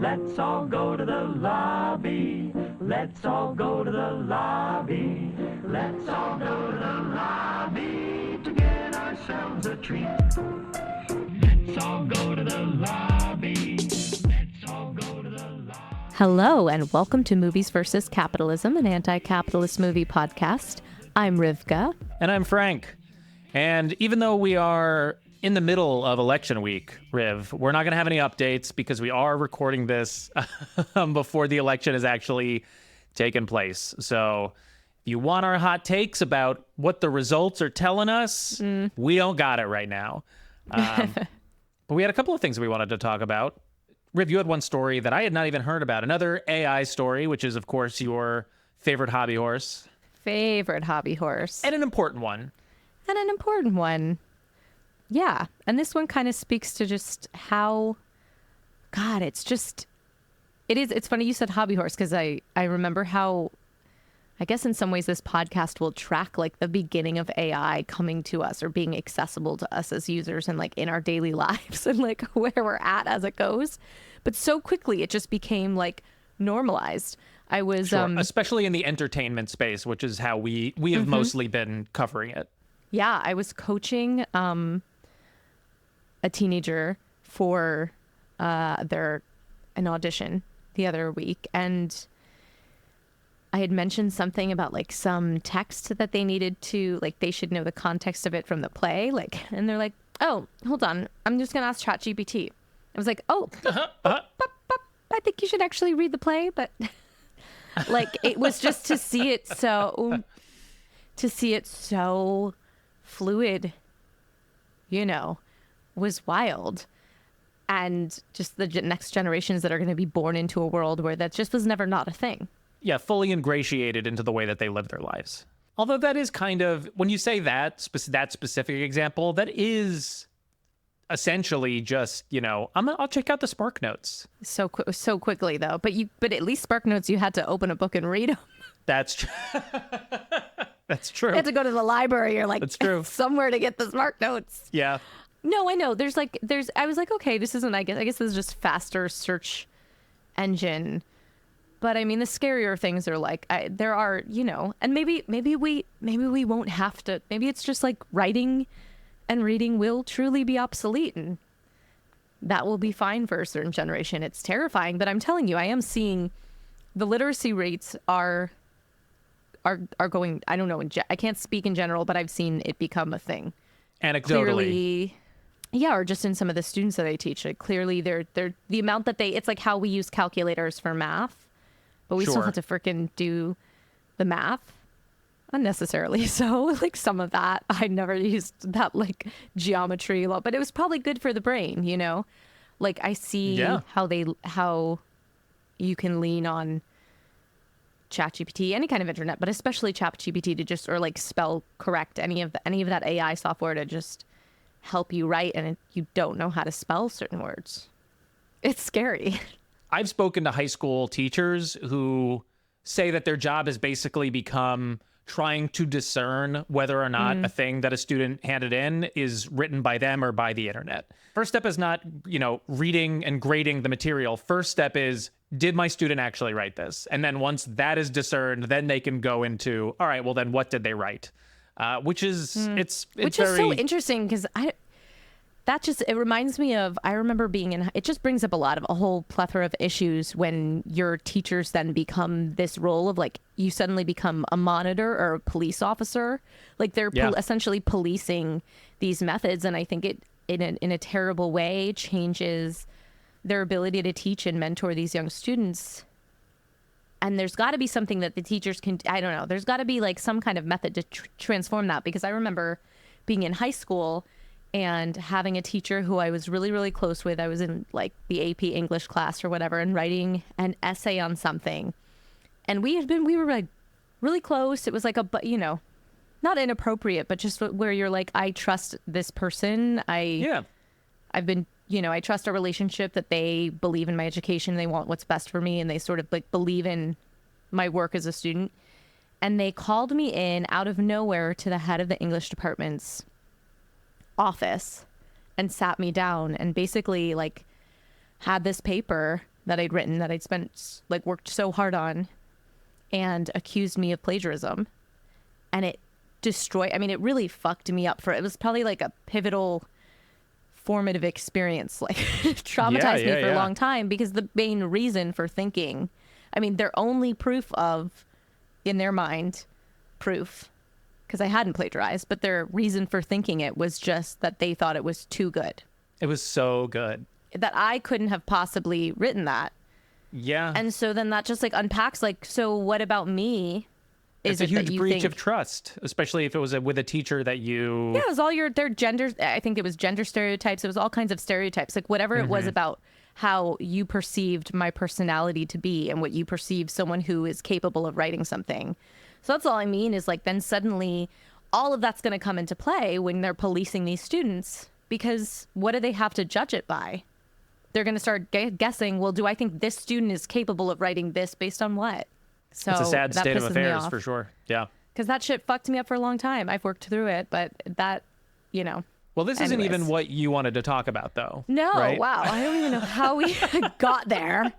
Let's all go to the lobby. Let's all go to the lobby. Let's all go to the lobby to get ourselves a treat. Let's all go to the lobby. Let's all go to the lobby. Hello, and welcome to Movies vs. Capitalism, an anti-capitalist movie podcast. I'm Rivka. And I'm Frank. And even though we are in the middle of election week, Riv, we're not going to have any updates because we are recording this before the election has actually taken place. So if you want our hot takes about what the results are telling us, we don't got it right now. But we had a couple of things we wanted to talk about. Riv, you had one story that I had not even heard about. Another AI story, which is, of course, your favorite hobby horse. Favorite hobby horse. And an important one. Yeah. And this one kind of speaks to just how, God, it's funny you said hobby horse because I remember how, I guess in some ways this podcast will track like the beginning of AI coming to us or being accessible to us as users and like in our daily lives and like where we're at as it goes. But so quickly it just became like normalized. I was sure. Especially in the entertainment space, which is how we have mostly been covering it. Yeah, I was coaching a teenager for an audition the other week, and I had mentioned something about like some text that they needed to, like they should know the context of it from the play, like, and they're like, "Oh, hold on, I'm just gonna ask ChatGPT." I was like, "Oh, I think you should actually read the play," but like it was just to see it so fluid, you know, was wild. And just the next generations that are going to be born into a world where that just was never not a thing. Yeah, fully ingratiated into the way that they live their lives. Although that is kind of, when you say that specific example, that is essentially just, you know, I'll check out the Spark Notes. So quickly though, but at least Spark Notes you had to open a book and read them. That's true. That's true. You had to go to the library or like that's true. somewhere to get the Spark Notes. Yeah. No, I know. I was like, okay, this isn't, I guess this is just faster search engine. But I mean, the scarier things are like, there are, you know, and maybe we won't have to, maybe it's just like writing and reading will truly be obsolete and that will be fine for a certain generation. It's terrifying, but I'm telling you, I am seeing the literacy rates are going, I don't know, I can't speak in general, but I've seen it become a thing. Anecdotally. Clearly, yeah, or just in some of the students that I teach, like clearly they're the amount that it's like how we use calculators for math, but we still have to freaking do the math unnecessarily. So like some of that, I never used that like geometry law, but it was probably good for the brain, you know? Like I see how you can lean on ChatGPT, any kind of internet, but especially ChatGPT to just, or like spell correct any of that AI software to just help you write, and you don't know how to spell certain words. It's scary. I've spoken to high school teachers who say that their job has basically become trying to discern whether or not a thing that a student handed in is written by them or by the internet. First step is not, you know, reading and grading the material. First step is, did my student actually write this? And then once that is discerned, then they can go into, all right, well then what did they write? Which is, it's Which very... is so interesting because it reminds me of, I remember being it just brings up a whole plethora of issues when your teachers then become this role of like, you suddenly become a monitor or a police officer. Like they're essentially policing these methods. And I think it, in a terrible way, changes their ability to teach and mentor these young students. And there's got to be something that the teachers can, I don't know, there's got to be like some kind of method to transform that. Because I remember being in high school and having a teacher who I was really, really close with. I was in like the AP English class or whatever and writing an essay on something. And we were like really close. It was like you know, not inappropriate, but just where you're like, I trust this person. I've been, you know, I trust our relationship, that they believe in my education. They want what's best for me. And they sort of like believe in my work as a student. And they called me in out of nowhere to the head of the English department's office and sat me down and basically like had this paper that I'd written that I'd spent like worked so hard on and accused me of plagiarism. And it destroyed, I mean, it really fucked me up it was probably like a pivotal formative experience, like traumatized me for a long time, because the main reason for thinking, I mean, their only proof of, in their mind, proof, because I hadn't plagiarized, but their reason for thinking it was just that they thought it was too good. It was so good. That I couldn't have possibly written that. Yeah. And so then that just like unpacks, like, so what about me? It's a huge breach of trust, especially if it was with a teacher that you... Yeah, it was all their gender, I think it was gender stereotypes. It was all kinds of stereotypes, like whatever it was about how you perceived my personality to be and what you perceive someone who is capable of writing something. So that's all I mean is like then suddenly all of that's going to come into play when they're policing these students, because what do they have to judge it by? They're going to start guessing, well, do I think this student is capable of writing this based on what? So it's a sad that state of pisses me affairs off. for sure. Yeah. Because that shit fucked me up for a long time. I've worked through it, but that, you know. Well, this isn't anyways. even what you wanted to talk about, though. No, right? wow. I don't even know how we got there.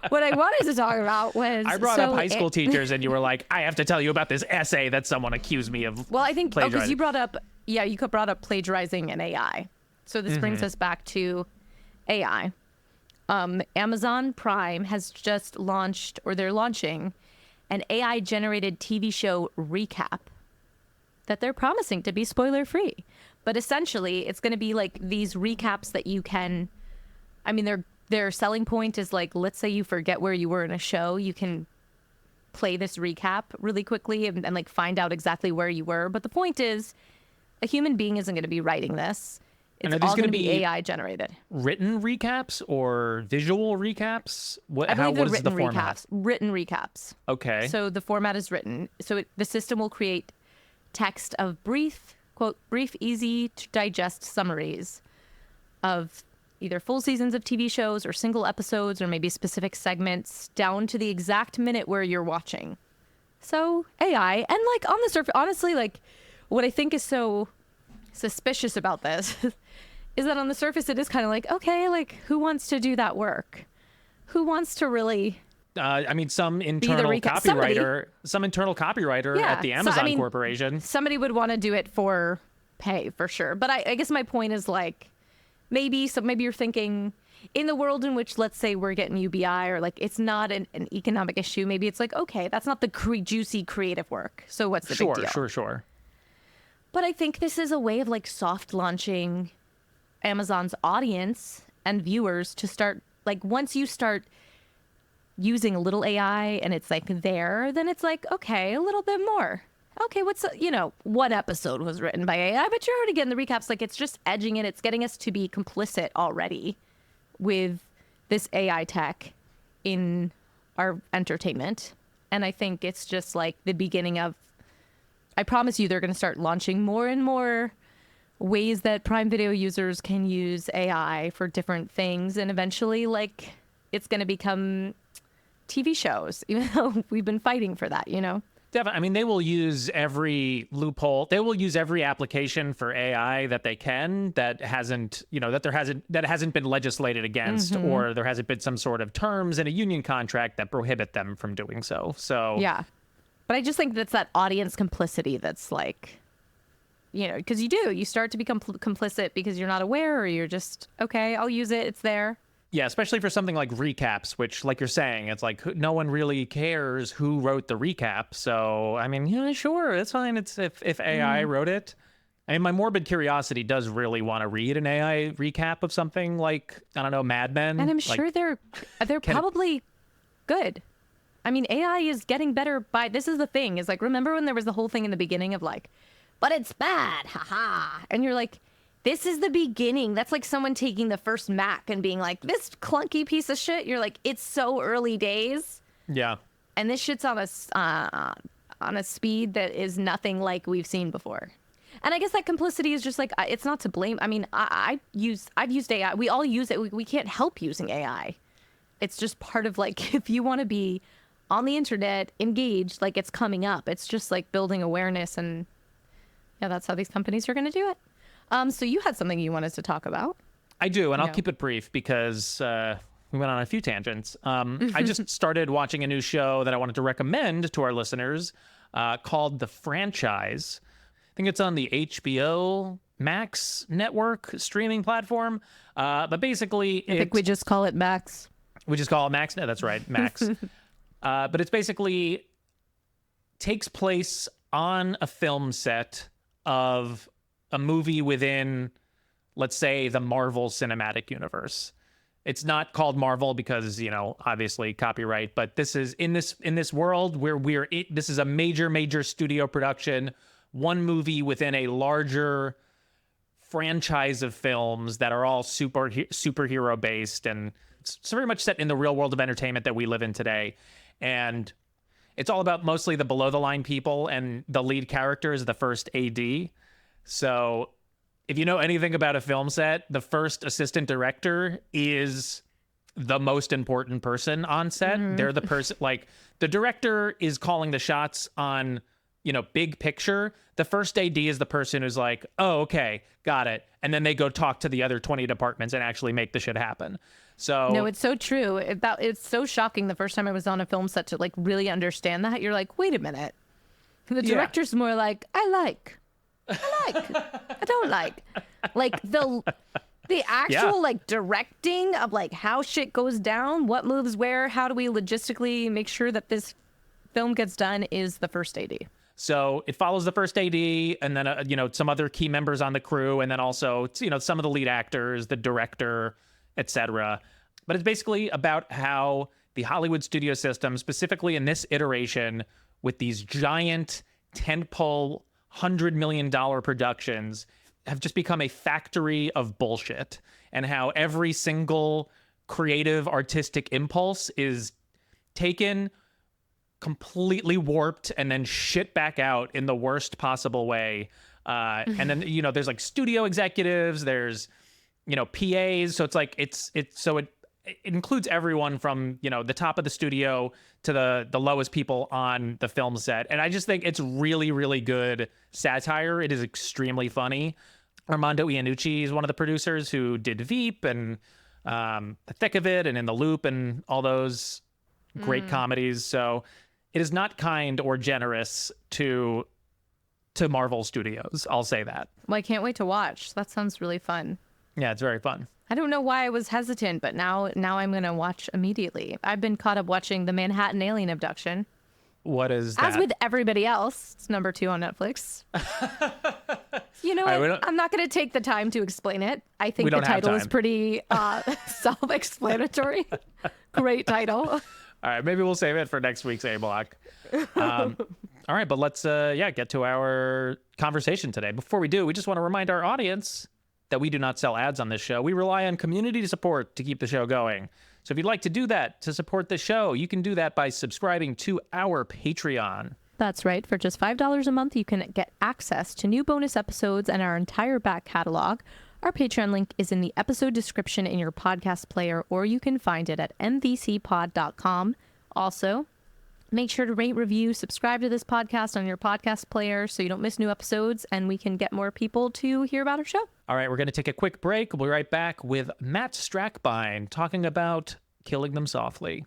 What I wanted to talk about was... I brought up high school teachers, and you were like, I have to tell you about this essay that someone accused me of Well, I think, because you plagiarizing. brought up plagiarizing and AI. So this brings us back to AI. Amazon Prime has just launched, or they're launching, an AI-generated TV show recap that they're promising to be spoiler-free. But essentially, it's going to be like these recaps that you can... I mean, their selling point is like, let's say you forget where you were in a show, you can play this recap really quickly and like find out exactly where you were. But the point is, a human being isn't going to be writing this. And It's are these all going to gonna be be AI generated. Written recaps or visual recaps? What I believe they're is the written format? recaps. Written recaps. Okay. So the format is written. So the system will create text of brief, quote, brief, easy to digest summaries of either full seasons of TV shows or single episodes or maybe specific segments down to the exact minute where you're watching. So AI, and like on the surface, honestly, like what I think is so suspicious about this is that on the surface it is kind of like, okay, like who wants to do that work? Who wants to really... I mean, some internal copywriter at the Amazon Corporation. Somebody would want to do it for pay, for sure. But I guess my point is like, maybe you're thinking in the world in which, let's say, we're getting UBI or like it's not an economic issue. Maybe it's like, okay, that's not the juicy creative work. So what's the big deal? Sure. But I think this is a way of like soft launching Amazon's audience and viewers to start, like once you start using a little AI and it's like there, then it's like, okay, a little bit more. Okay, one episode was written by AI, but you're already getting the recaps. Like it's just edging it. It's getting us to be complicit already with this AI tech in our entertainment. And I think it's just like the beginning of, I promise you they're going to start launching more and more ways that Prime Video users can use AI for different things. And eventually, like, it's going to become TV shows, even though we've been fighting for that, you know? Definitely. I mean, they will use every loophole. They will use every application for AI that they can that hasn't been legislated against, or there hasn't been some sort of terms in a union contract that prohibit them from doing so. So yeah. But I just think that's that audience complicity that's like, you know, because you start to become complicit because you're not aware, or you're just, okay, I'll use it. It's there. Yeah, especially for something like recaps, which, like you're saying, it's like no one really cares who wrote the recap. So, I mean, yeah, sure, it's fine. It's if AI wrote it. I mean, my morbid curiosity does really want to read an AI recap of something like, I don't know, Mad Men. And I'm sure they're probably good. I mean, AI is getting better this is the thing, is like, remember when there was the whole thing in the beginning of like, but it's bad, haha. And you're like, this is the beginning. That's like someone taking the first Mac and being like, this clunky piece of shit. You're like, it's so early days. Yeah. And this shit's on a speed that is nothing like we've seen before. And I guess that complicity is just like, it's not to blame. I mean, I've used AI. We all use it. We can't help using AI. It's just part of like, if you want to be on the internet, engaged, like it's coming up. It's just like building awareness, and yeah, that's how these companies are going to do it. So you had something you wanted to talk about. I do, and I'll keep it brief because We went on a few tangents. I just started watching a new show that I wanted to recommend to our listeners called The Franchise. I think it's on the HBO Max network streaming platform. But basically, I think we just call it Max. We just call it Max? No, that's right, Max. But it's basically takes place on a film set of a movie within, let's say, the Marvel Cinematic Universe. It's not called Marvel because, obviously copyright, but this is in this world where this is a major studio production, one movie within a larger franchise of films that are all superhero based, and it's very much set in the real world of entertainment that we live in today. And it's all about mostly the below the line people, and the lead character is the first AD. So if you know anything about a film set, the first assistant director is the most important person on set. Mm-hmm. They're the person, like, the director is calling the shots on, big picture. The first AD is the person who's like, oh, okay, got it. And then they go talk to the other 20 departments and actually make the shit happen. So no, it's so true. It's so shocking the first time I was on a film set to like really understand that. You're like, wait a minute. The director's more like, I don't like. Like the actual like directing of like how shit goes down, what moves where, how do we logistically make sure that this film gets done is the first AD. So it follows the first AD and then, some other key members on the crew, and then also, some of the lead actors, the director, etc. But it's basically about how the Hollywood studio system, specifically in this iteration with these giant tentpole $100 million productions, have just become a factory of bullshit, and how every single creative artistic impulse is taken, completely warped, and then shit back out in the worst possible way. And then, there's like studio executives, there's, PAs. So it's like, it includes everyone from, the top of the studio to the lowest people on the film set. And I just think it's really, really good satire. It is extremely funny. Armando Iannucci is one of the producers who did Veep and The Thick of It and In the Loop and all those great comedies. So it is not kind or generous to Marvel Studios. I'll say that. Well, I can't wait to watch. That sounds really fun. Yeah, it's very fun. I don't know why I was hesitant, but now I'm going to watch immediately. I've been caught up watching The Manhattan Alien Abduction. What is that? As with everybody else, it's number 2 on Netflix. You know what? I'm not going to take the time to explain it. I think the title is pretty self-explanatory. Great title. All right, maybe we'll save it for next week's A-Block. All right, but let's get to our conversation today. Before we do, we just want to remind our audience that we do not sell ads on this show. We rely on community support to keep the show going. So if you'd like to do that to support the show, you can do that by subscribing to our Patreon. That's right. For just $5 a month, you can get access to new bonus episodes and our entire back catalog. Our Patreon link is in the episode description in your podcast player, or you can find it at mvcpod.com. Also, make sure to rate, review, subscribe to this podcast on your podcast player so you don't miss new episodes and we can get more people to hear about our show. All right, we're going to take a quick break. We'll be right back with Matt Strackbein talking about Killing Them Softly.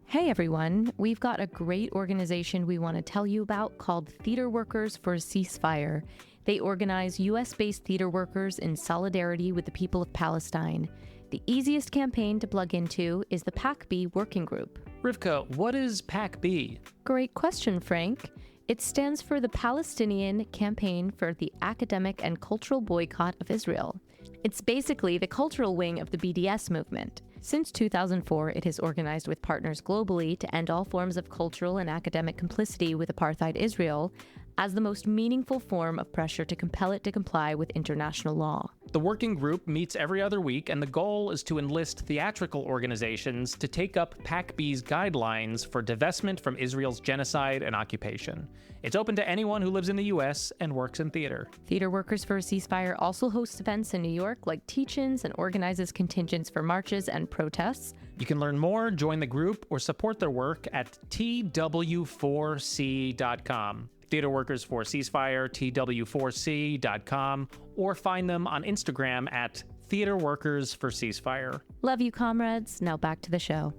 Hey everyone, we've got a great organization we want to tell you about called Theater Workers for a Ceasefire. They organize U.S.-based theater workers in solidarity with the people of Palestine. The easiest campaign to plug into is the PAC-B working group. Rivka, what is PAC-B? Great question, Frank. It stands for the Palestinian Campaign for the Academic and Cultural Boycott of Israel. It's basically the cultural wing of the BDS movement. Since 2004, it has organized with partners globally to end all forms of cultural and academic complicity with apartheid Israel as the most meaningful form of pressure to compel it to comply with international law. The working group meets every other week, and the goal is to enlist theatrical organizations to take up PAC-B's guidelines for divestment from Israel's genocide and occupation. It's open to anyone who lives in the U.S. and works in theater. Theater Workers for a Ceasefire also hosts events in New York like teach-ins and organizes contingents for marches and protests. You can learn more, join the group, or support their work at tw4c.com. Theater Workers for Ceasefire, tw4c.com, or find them on Instagram at Theater Workers for Ceasefire. Love you, comrades. Now back to the show.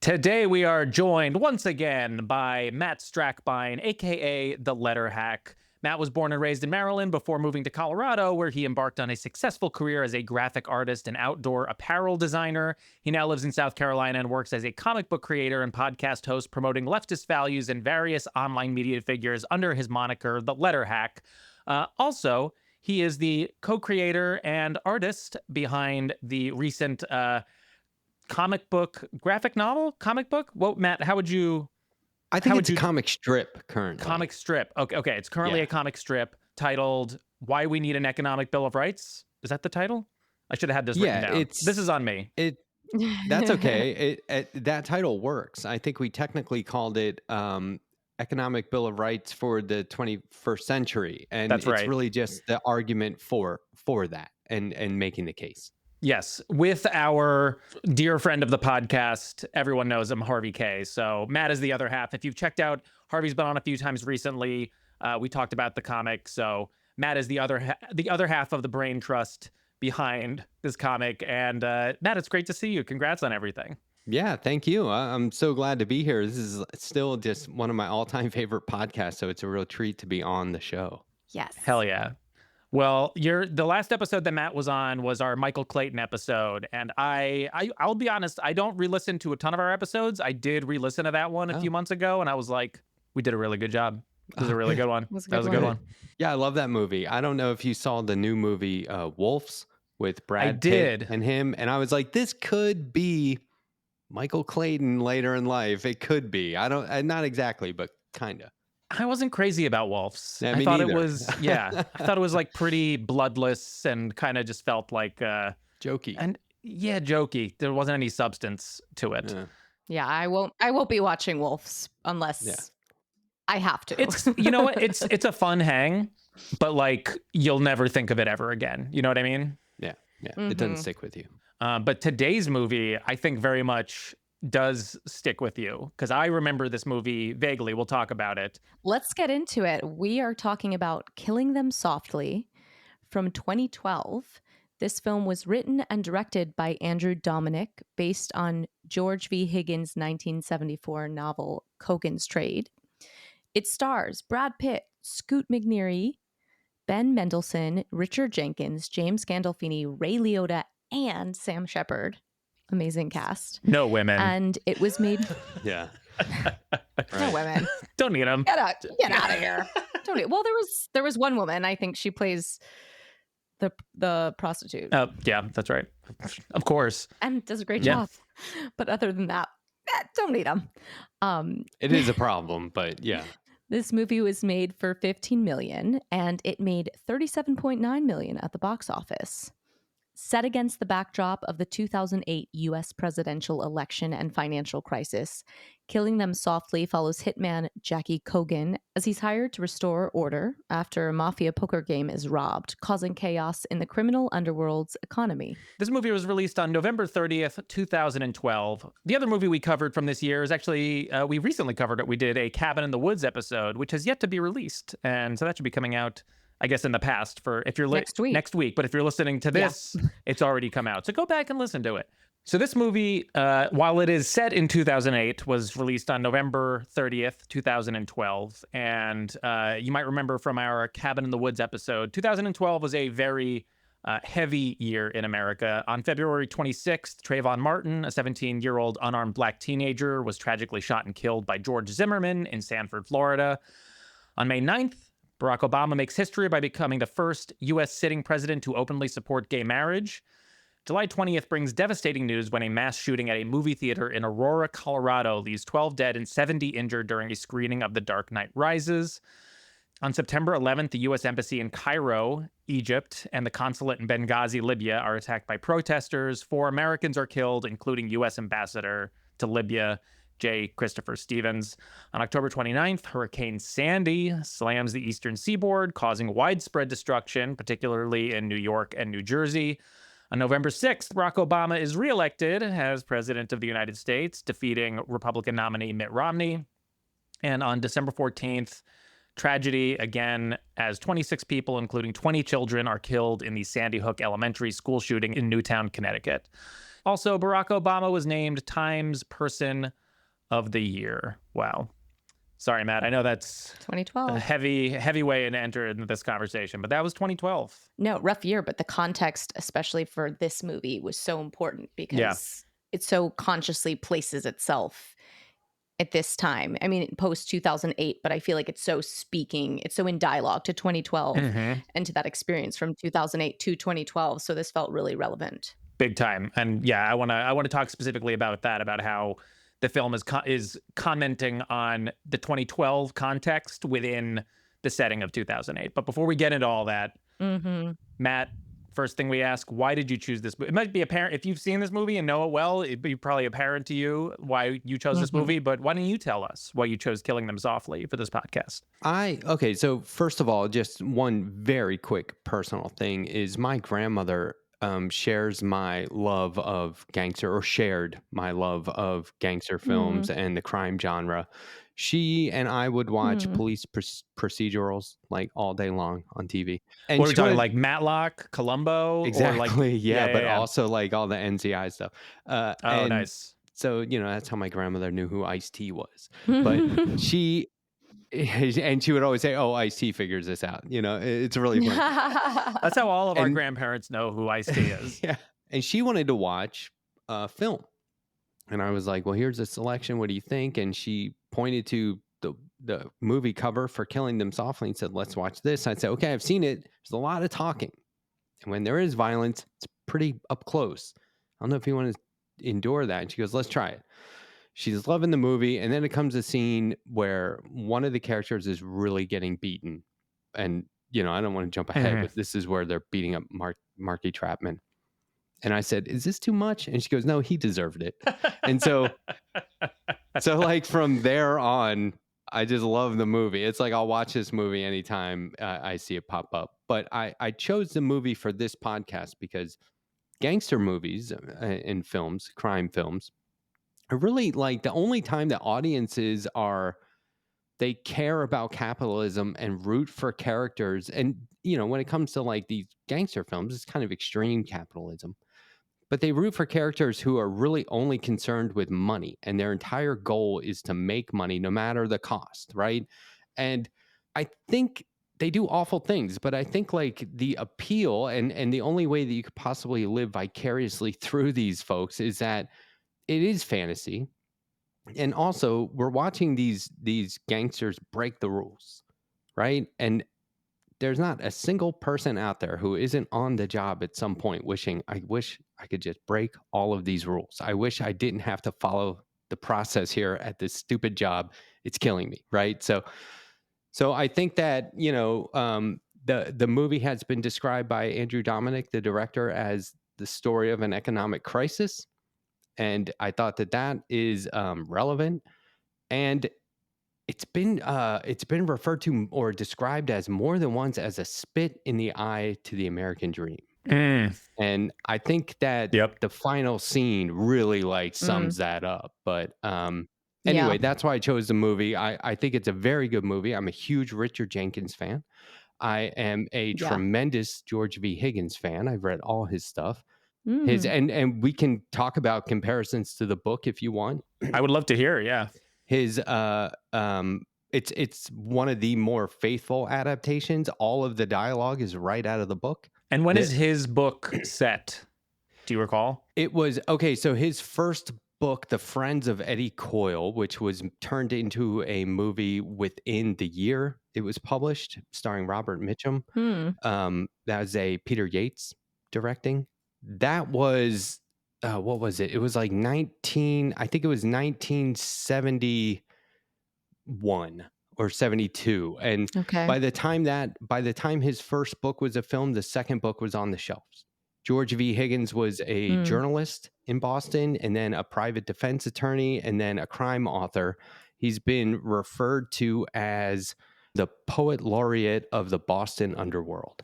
Today we are joined once again by Matt Strackbein, aka The Letter Hack. Matt was born and raised in Maryland before moving to Colorado, where he embarked on a successful career as a graphic artist and outdoor apparel designer. He now lives in South Carolina and works as a comic book creator and podcast host, promoting leftist values and various online media figures under his moniker, The Letter Hack. Also, he is the co-creator and artist behind the recent comic book, graphic novel, comic book. Well, Matt, how would you... I think it's a comic strip currently. Comic strip. Okay. It's currently a comic strip titled "Why We Need an Economic Bill of Rights." Is that the title? I should have had this written down. This is on me. That's okay. That title works. I think we technically called it Economic Bill of Rights for the 21st century, and That's right. It's really just the argument for that and making the case. Yes, with our dear friend of the podcast, everyone knows him, Harvey K. So Matt is the other half. If you've checked out, Harvey's been on a few times recently. We talked about the comic. So Matt is the other half of the brain trust behind this comic. And Matt, it's great to see you. Congrats on everything. Yeah, thank you. I'm so glad to be here. This is still just one of my all-time favorite podcasts, so it's a real treat to be on the show. Yes. Hell yeah. Well, the last episode that Matt was on was our Michael Clayton episode, and I'll be honest, I don't re-listen to a ton of our episodes. I did re-listen to that one a few months ago, and I was like, we did a really good job. It was a really good one. That was a good one. Yeah, I love that movie. I don't know if you saw the new movie Wolves with Brad Pitt and him, and I was like, this could be Michael Clayton later in life. It could be. Not exactly, but kind of. I wasn't crazy about Wolves. Yeah, I thought it was, I thought it was like pretty bloodless and kind of just felt like jokey. And yeah, jokey. There wasn't any substance to it. Yeah, I won't be watching Wolves unless I have to. It's you know what? It's a fun hang, but like you'll never think of it ever again. You know what I mean? Yeah. It doesn't stick with you. But today's movie, I think very much does stick with you because I remember this movie vaguely. We'll talk about it. Let's get into it. We are talking about Killing Them Softly from 2012. This film was written and directed by Andrew Dominic, based on George V. Higgins' 1974 novel Kogan's Trade. It stars Brad Pitt, Scoot McNairy, Ben Mendelsohn, Richard Jenkins, James Gandolfini, Ray Liotta, and Sam Shepard. Amazing cast. No women. And it was made... Yeah. No women. Don't need them. Get out of here. Don't need... Well, there was one woman. I think she plays the prostitute. Yeah, that's right. Of course. And does a great job. But other than that, don't need them. It is a problem, but yeah. This movie was made for $15 million, and it made $37.9 million at the box office. Set against the backdrop of the 2008 U.S. presidential election and financial crisis, Killing Them Softly follows hitman Jackie Kogan as he's hired to restore order after a mafia poker game is robbed, causing chaos in the criminal underworld's economy. This movie was released on November 30th, 2012. The other movie we covered from this year is actually, we recently covered it. We did a Cabin in the Woods episode, which has yet to be released. And so that should be coming out, I guess, in the past for if you're next week. But if you're listening to this, it's already come out. So go back and listen to it. So this movie, while it is set in 2008, was released on November 30th, 2012. And you might remember from our Cabin in the Woods episode, 2012 was a very heavy year in America. On February 26th, Trayvon Martin, a 17-year-old unarmed black teenager, was tragically shot and killed by George Zimmerman in Sanford, Florida. On May 9th, Barack Obama makes history by becoming the first U.S. sitting president to openly support gay marriage. July 20th brings devastating news when a mass shooting at a movie theater in Aurora, Colorado leaves 12 dead and 70 injured during a screening of The Dark Knight Rises. On September 11th, the U.S. Embassy in Cairo, Egypt, and the consulate in Benghazi, Libya, are attacked by protesters. 4 Americans are killed, including U.S. Ambassador to Libya, J. Christopher Stevens. On October 29th, Hurricane Sandy slams the eastern seaboard, causing widespread destruction, particularly in New York and New Jersey. On November 6th, Barack Obama is reelected as president of the United States, defeating Republican nominee Mitt Romney. And on December 14th, tragedy again, as 26 people, including 20 children, are killed in the Sandy Hook Elementary School shooting in Newtown, Connecticut. Also, Barack Obama was named Times Person of the Year. Wow. Sorry, Matt. I know that's 2012. a heavy way to enter into this conversation, but that was 2012. No, rough year, but the context, especially for this movie, was so important because it so consciously places itself at this time. I mean, post 2008, but I feel like it's so in dialogue to 2012 and to that experience from 2008 to 2012. So this felt really relevant. Big time. And yeah, I want to talk specifically about that, about how the film is commenting on the 2012 context within the setting of 2008. But before we get into all that, Matt, first thing we ask, why did you choose this movie? It might be apparent if you've seen this movie and know it well, it'd be probably apparent to you why you chose this movie. But why don't you tell us why you chose Killing Them Softly for this podcast? Okay, so first of all, just one very quick personal thing is my grandmother shared my love of gangster films and the crime genre. She and I would watch police procedurals like all day long on TV. And what are we talking, like Matlock, Columbo? Exactly, or like, but also like all the NCI stuff. Nice. So, that's how my grandmother knew who Ice-T was. But she would always say, "Oh, Ice-T figures this out." It's really fun. That's how all of our grandparents know who Ice-T is. Yeah. And she wanted to watch film. And I was like, well, here's a selection. What do you think? And she pointed to the movie cover for Killing Them Softly and said, let's watch this. I said, okay, I've seen it. There's a lot of talking. And when there is violence, it's pretty up close. I don't know if you want to endure that. And she goes, let's try it. She's loving the movie. And then it comes a scene where one of the characters is really getting beaten. And, I don't want to jump ahead, but this is where they're beating up Marky Trapman. And I said, is this too much? And she goes, no, he deserved it. And so like from there on, I just love the movie. It's like I'll watch this movie anytime I see it pop up. But I chose the movie for this podcast because gangster movies and films, crime films, are really like the only time that audiences they care about capitalism and root for characters. And, when it comes to like these gangster films, it's kind of extreme capitalism. But they root for characters who are really only concerned with money, and their entire goal is to make money no matter the cost, right? And I think they do awful things, but I think like the appeal and the only way that you could possibly live vicariously through these folks is that it is fantasy. And also we're watching these gangsters break the rules, right? And there's not a single person out there who isn't on the job at some point wishing, I wish I could just break all of these rules. I wish I didn't have to follow the process here at this stupid job. It's killing me, right? So I think that, the movie has been described by Andrew Dominic, the director, as the story of an economic crisis. And I thought that is relevant. And it's been referred to or described as more than once as a spit in the eye to the American dream. And I think that the final scene really like sums that up. But anyway, that's why I chose the movie. I think it's a very good movie. I'm a huge Richard Jenkins fan. I am a tremendous George V. Higgins fan. I've read all his stuff. And we can talk about comparisons to the book if you want. I would love to hear. Yeah. His it's one of the more faithful adaptations. All of the dialogue is right out of the book. And when is his book set? Do you recall? It was so his first book, The Friends of Eddie Coyle, which was turned into a movie within the year it was published, starring Robert Mitchum. That was a Peter Yates directing. That was what was it? It was like 1971 or 72. And by the time his first book was a film, the second book was on the shelves. George V. Higgins was a journalist in Boston, and then a private defense attorney, and then a crime author. He's been referred to as the poet laureate of the Boston underworld.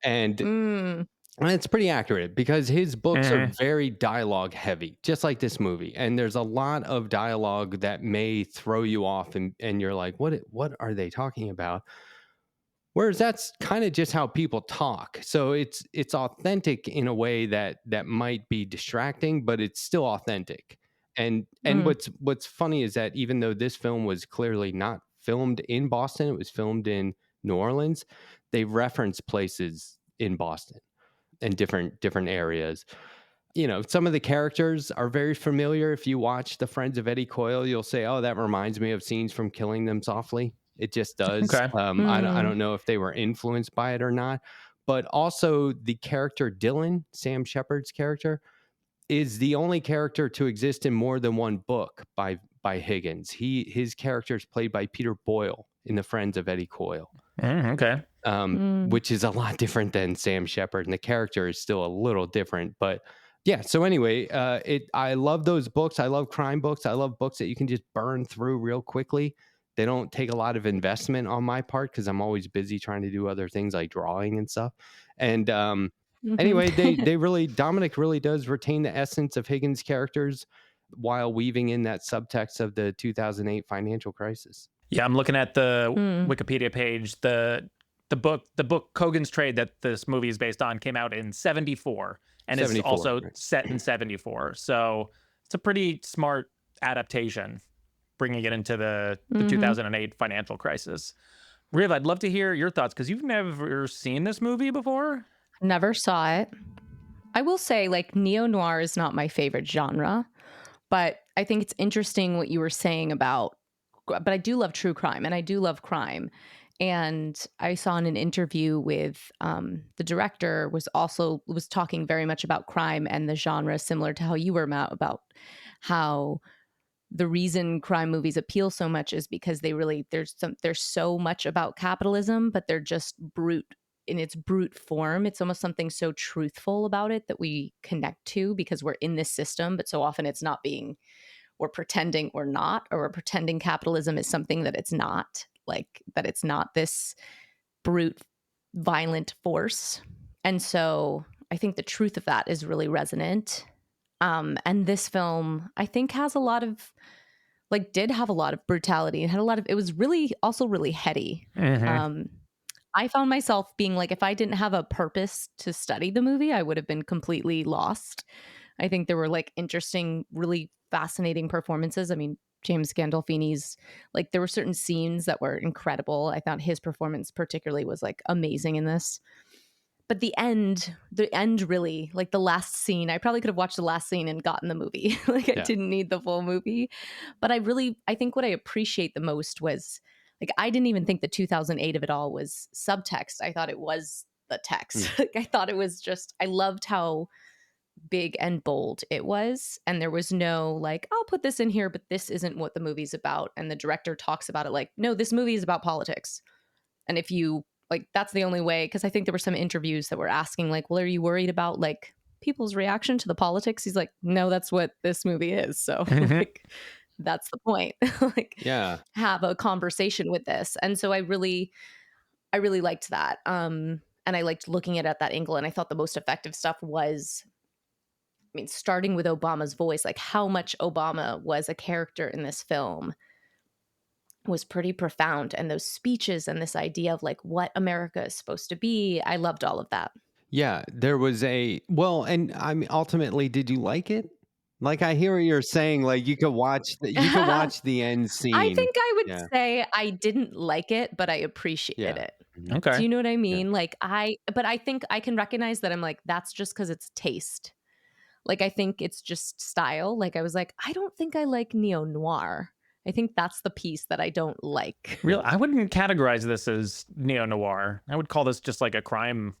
And And it's pretty accurate because his books are very dialogue heavy, just like this movie. And there's a lot of dialogue that may throw you off and you're like, what are they talking about? Whereas that's kind of just how people talk. So it's authentic in a way that might be distracting, but it's still authentic. And what's funny is that even though this film was clearly not filmed in Boston, it was filmed in New Orleans, they reference places in Boston and different areas. You know, some of the characters are very familiar. If you watch The Friends of Eddie Coyle, you'll say, "Oh, that reminds me of scenes from Killing Them Softly." It just does. Okay. I don't know if they were influenced by it or not, but also the character Dylan, Sam Shepard's character, is the only character to exist in more than one book by Higgins. His character is played by Peter Boyle in The Friends of Eddie Coyle. Okay. Which is a lot different than Sam Shepard, and the character is still a little different. But yeah, so anyway, I love those books. I love crime books. I love books that you can just burn through real quickly. They don't take a lot of investment on my part because I'm always busy trying to do other things like drawing and stuff. And anyway, they really, Dominic really does retain the essence of Higgins' characters while weaving in that subtext of the 2008 financial crisis. Yeah, I'm looking at the Wikipedia page. The book Kogan's Trade that this movie is based on came out in 1974 and is also set in 1974. So it's a pretty smart adaptation, bringing it into the 2008 financial crisis. Riv, I'd love to hear your thoughts because you've never seen this movie before. Never saw it. I will say, like, neo-noir is not my favorite genre, but I think it's interesting what you were saying about, but I do love true crime and I do love crime. And I saw in an interview with the director was talking very much about crime and the genre, similar to how you were, Matt, about how the reason crime movies appeal so much is because there's so much about capitalism, but they're just brute in its brute form. It's almost something so truthful about it that we connect to because we're in this system, but so often it's not being, we're pretending we're not, or we're pretending capitalism is something that it's not, like that it's not this brute, violent force. And so I think the truth of that is really resonant. And this film, I think, has a lot of, like, did have a lot of brutality and had a lot of, it was really also really heady. I found myself being like, if I didn't have a purpose to study the movie, I would have been completely lost. I think there were like interesting, really fascinating performances. I mean, James Gandolfini's, like, there were certain scenes that were incredible. I thought his performance particularly was like amazing in this. But the end really, like the last scene, I probably could have watched the last scene and gotten the movie. Like, I didn't need the full movie. But I think what I appreciate the most was, like, I didn't even think the 2008 of it all was subtext. I thought it was the text. Like, I thought it was just, I loved how big and bold it was. And there was no like, I'll put this in here, but this isn't what the movie's about. And the director talks about it like, no, this movie is about politics. And if you, like, that's the only way, because I think there were some interviews that were asking, like, well, are you worried about like people's reaction to the politics? He's like, no, that's what this movie is. So like, that's the point. Like, have a conversation with this. And so I really liked that. And I liked looking at it at that angle. And I thought the most effective stuff was, I mean, starting with Obama's voice, like how much Obama was a character in this film was pretty profound. And those speeches and this idea of like what America is supposed to be, I loved all of that. Yeah, there was and I mean, ultimately, did you like it? Like, I hear what you're saying, like you could watch the end scene. I think I would say I didn't like it, but I appreciated it. Okay. Do you know what I mean? Like, but I think I can recognize that I'm like, that's just because it's taste. Like, I think it's just style. Like, I was like, I don't think I like neo-noir. I think that's the piece that I don't like. I wouldn't categorize this as neo-noir. I would call this just like a crime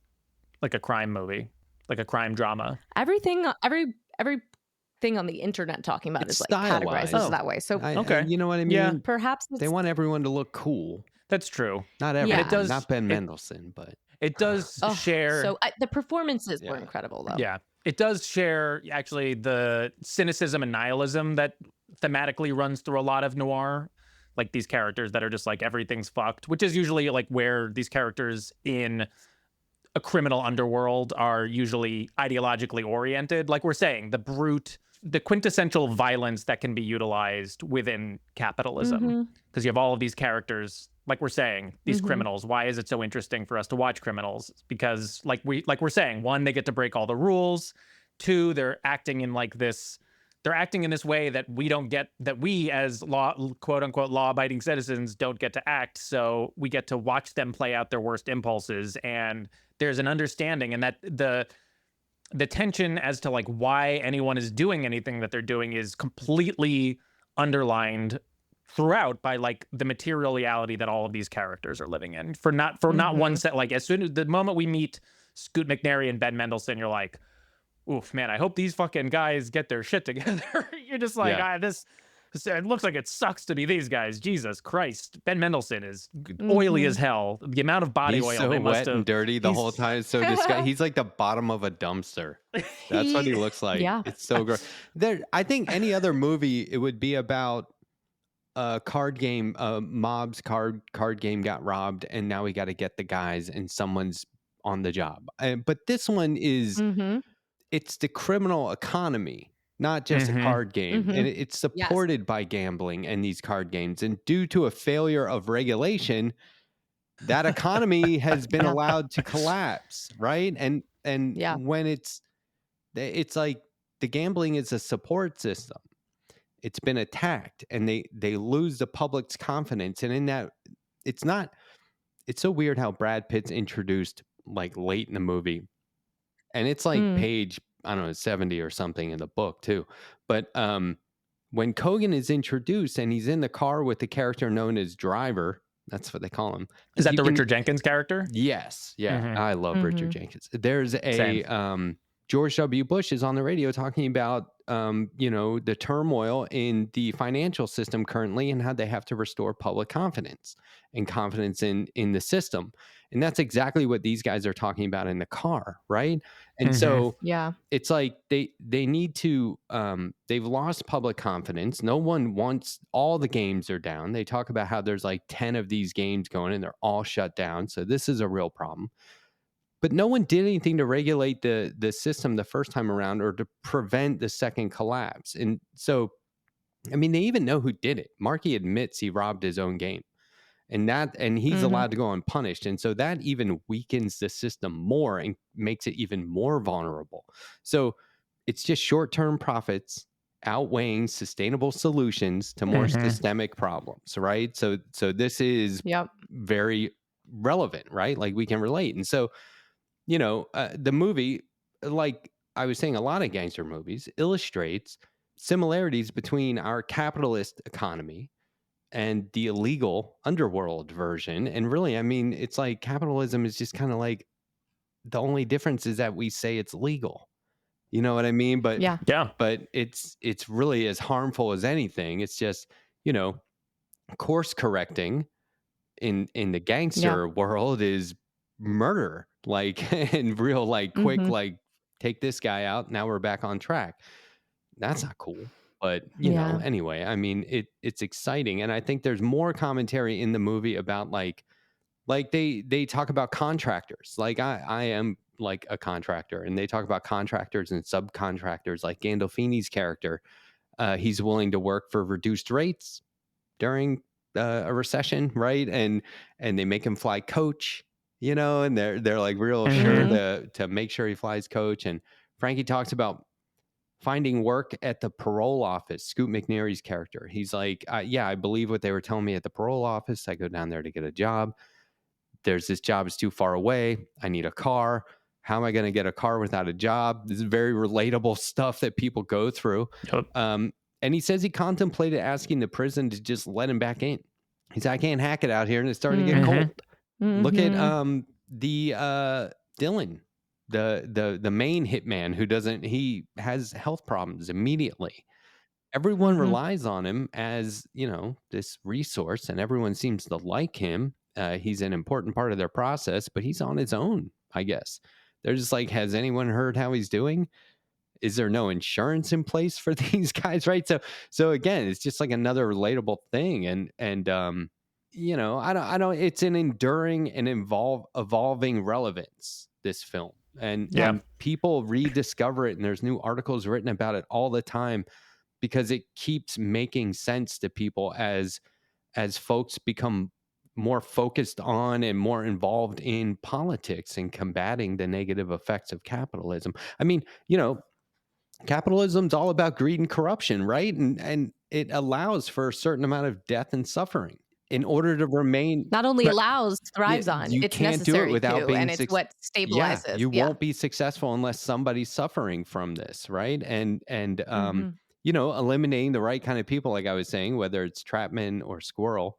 movie, like a crime drama. Everything on the internet talking about it's is like categorized that way. So you know what I mean? Yeah. Perhaps they want everyone to look cool. That's true. Not everyone. It does, not Ben Mendelsohn, but it does share. So the performances were incredible, though. Yeah, it does share actually the cynicism and nihilism that thematically runs through a lot of noir, like these characters that are just like everything's fucked, which is usually like where these characters in a criminal underworld are usually ideologically oriented. Like we're saying, the quintessential violence that can be utilized within capitalism. Because you have all of these characters, like we're saying, these criminals. Why is it so interesting for us to watch criminals? Because like we're saying, one, they get to break all the rules. Two, they're acting in this way that we as quote unquote law abiding citizens don't get to act. So we get to watch them play out their worst impulses. And there's an understanding, and that the tension as to like why anyone is doing anything that they're doing is completely underlined throughout by like the material reality that all of these characters are living in. Not one set. Like as soon as the moment we meet Scoot McNairy and Ben Mendelsohn, you're like, oof, man, I hope these fucking guys get their shit together. You're just like, it looks like it sucks to be these guys. Jesus Christ. Ben Mendelsohn is oily as hell. The amount of body oil so they must wet have. and dirty the whole time. It's so disgusting. He's like the bottom of a dumpster. That's what he looks like. Yeah. It's so gross. I think any other movie, it would be about a card game, mob's card game got robbed, and now we got to get the guys, and someone's on the job. But this one is, it's the criminal economy, not just a card game. And it's supported by gambling and these card games. And due to a failure of regulation, that economy has been allowed to collapse, right? And when it's like the gambling is a support system. It's been attacked, and they lose the public's confidence. And in that, it's so weird how Brad Pitt's introduced like late in the movie. And it's like page, I don't know, 70 or something in the book too. But when Kogan is introduced and he's in the car with the character known as Driver, that's what they call him. Is that the Richard Jenkins character? Yes. Yeah. I love Richard Jenkins. There's George W. Bush is on the radio talking about, the turmoil in the financial system currently and how they have to restore public confidence and confidence in the system. And that's exactly what these guys are talking about in the car, right? And so it's like they need to, they've lost public confidence. No one wants, all the games are down. They talk about how there's like 10 of these games going and they're all shut down. So this is a real problem. But no one did anything to regulate the system the first time around or to prevent the second collapse. And so, I mean, they even know who did it. Markey admits he robbed his own game. And he's allowed to go unpunished. And so that even weakens the system more and makes it even more vulnerable. So it's just short-term profits outweighing sustainable solutions to more systemic problems, right? So this is very relevant, right? Like we can relate. And so, the movie, like I was saying, a lot of gangster movies illustrates similarities between our capitalist economy and the illegal underworld version. And really, I mean, it's like capitalism is just kind of like, the only difference is that we say it's legal. You know what I mean? But but it's really as harmful as anything. It's just, course correcting in the gangster world is murder, like and real like quick, like take this guy out, now we're back on track. That's not cool. But anyway, I mean, it's exciting. And I think there's more commentary in the movie about like they talk about contractors. Like I am like a contractor, and they talk about contractors and subcontractors. Like Gandolfini's character, he's willing to work for reduced rates during a recession, right? And they make him fly coach, and they're like real sure to make sure he flies coach. And Frankie talks about finding work at the parole office. Scoot McNairy's character, he's like, I believe what they were telling me at the parole office. I go down there to get a job. There's this job is too far away. I need a car. How am I going to get a car without a job? This is very relatable stuff that people go through. And he says he contemplated asking the prison to just let him back in. He said, I can't hack it out here, and it's starting to get cold. Look at the Dylan, the main hitman he has health problems immediately. Everyone relies on him as, this resource, and everyone seems to like him. He's an important part of their process, but he's on his own, I guess. They're just like, has anyone heard how he's doing? Is there no insurance in place for these guys, right? So again, it's just like another relatable thing. And I don't, it's an enduring and evolving relevance. this film. And, Yeah. and people rediscover it, and there's new articles written about it all the time because it keeps making sense to people as folks become more focused on and more involved in politics and combating the negative effects of capitalism. I mean, capitalism's all about greed and corruption, right? And it allows for a certain amount of death and suffering in order to remain. Not only allows, Yeah, thrives on. you It's can't do it necessary without too, being and it's what yeah, stabilizes. you won't be successful unless somebody's suffering from this, right? And eliminating the right kind of people, like I was saying, whether it's Trapman or Squirrel,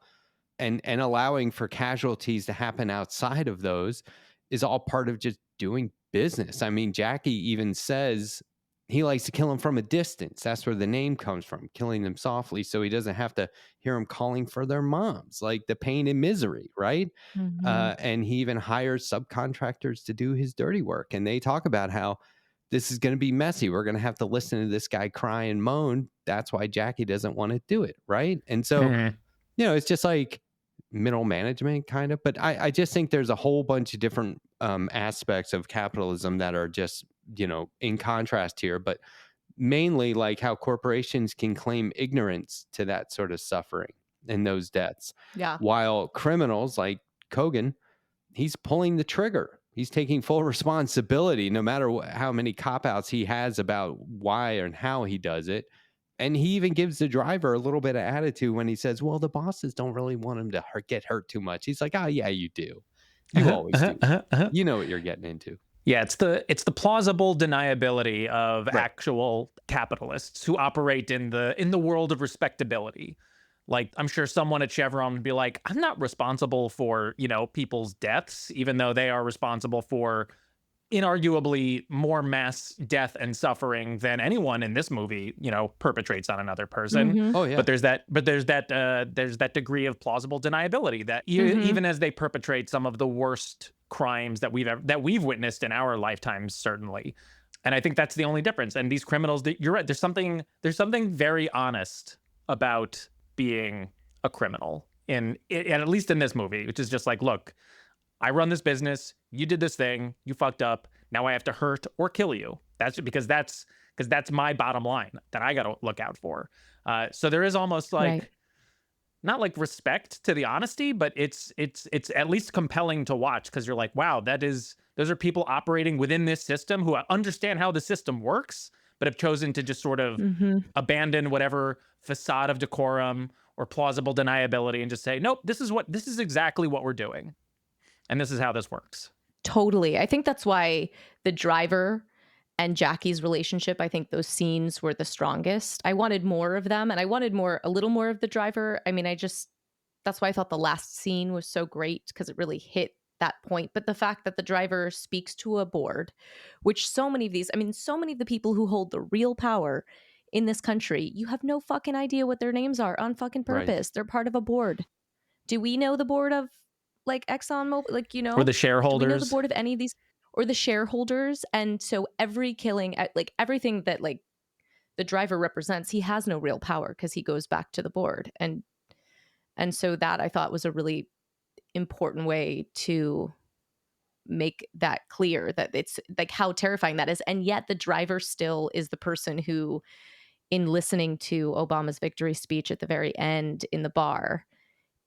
and allowing for casualties to happen outside of those is all part of just doing business. I mean, Jackie even says he likes to kill them from a distance. That's where the name comes from, killing them softly, so he doesn't have to hear them calling for their moms, like the pain and misery, right? And he even hires subcontractors to do his dirty work. And they talk about how this is going to be messy. We're going to have to listen to this guy cry and moan. That's why Jackie doesn't want to do it, right? And so, it's just like middle management kind of. But I just think there's a whole bunch of different aspects of capitalism that are just, in contrast here. But mainly like how corporations can claim ignorance to that sort of suffering and those deaths. Yeah. While criminals like Kogan, he's pulling the trigger. He's taking full responsibility, no matter how many cop-outs he has about why and how he does it. And he even gives the driver a little bit of attitude when he says, well, the bosses don't really want him to get hurt too much. He's like, oh, yeah, you do. You always do. You know what you're getting into. Yeah, it's the plausible deniability of actual capitalists who operate in the world of respectability. Like, I'm sure someone at Chevron would be like, I'm not responsible for, people's deaths, even though they are responsible for inarguably more mass death and suffering than anyone in this movie, perpetrates on another person. Oh yeah. But there's that degree of plausible deniability that even as they perpetrate some of the worst crimes that we've witnessed in our lifetimes, certainly. And I think that's the only difference. And these criminals, you're right. There's something very honest about being a criminal and at least in this movie, which is just like, look, I run this business. You did this thing. You fucked up. Now I have to hurt or kill you. That's because that's my bottom line that I got to look out for. So there is almost like not like respect to the honesty, but it's at least compelling to watch because you're like, wow, those are people operating within this system who understand how the system works, but have chosen to just sort of abandon whatever facade of decorum or plausible deniability and just say, nope, this is exactly what we're doing. And this is how this works. Totally. I think that's why the driver and Jackie's relationship, I think those scenes were the strongest. I wanted more of them, and I wanted a little more of the driver. I mean, that's why I thought the last scene was so great, because it really hit that point. But the fact that the driver speaks to a board, which so many of the people who hold the real power in this country, you have no fucking idea what their names are on fucking purpose. Right. They're part of a board. Do we know the board of like ExxonMobil, or the shareholders? Do we know the board of any of these, or the shareholders? And so every killing, like everything that like the driver represents, he has no real power because he goes back to the board. And so that I thought was a really important way to make that clear, that it's like how terrifying that is. And yet the driver still is the person who, in listening to Obama's victory speech at the very end in the bar,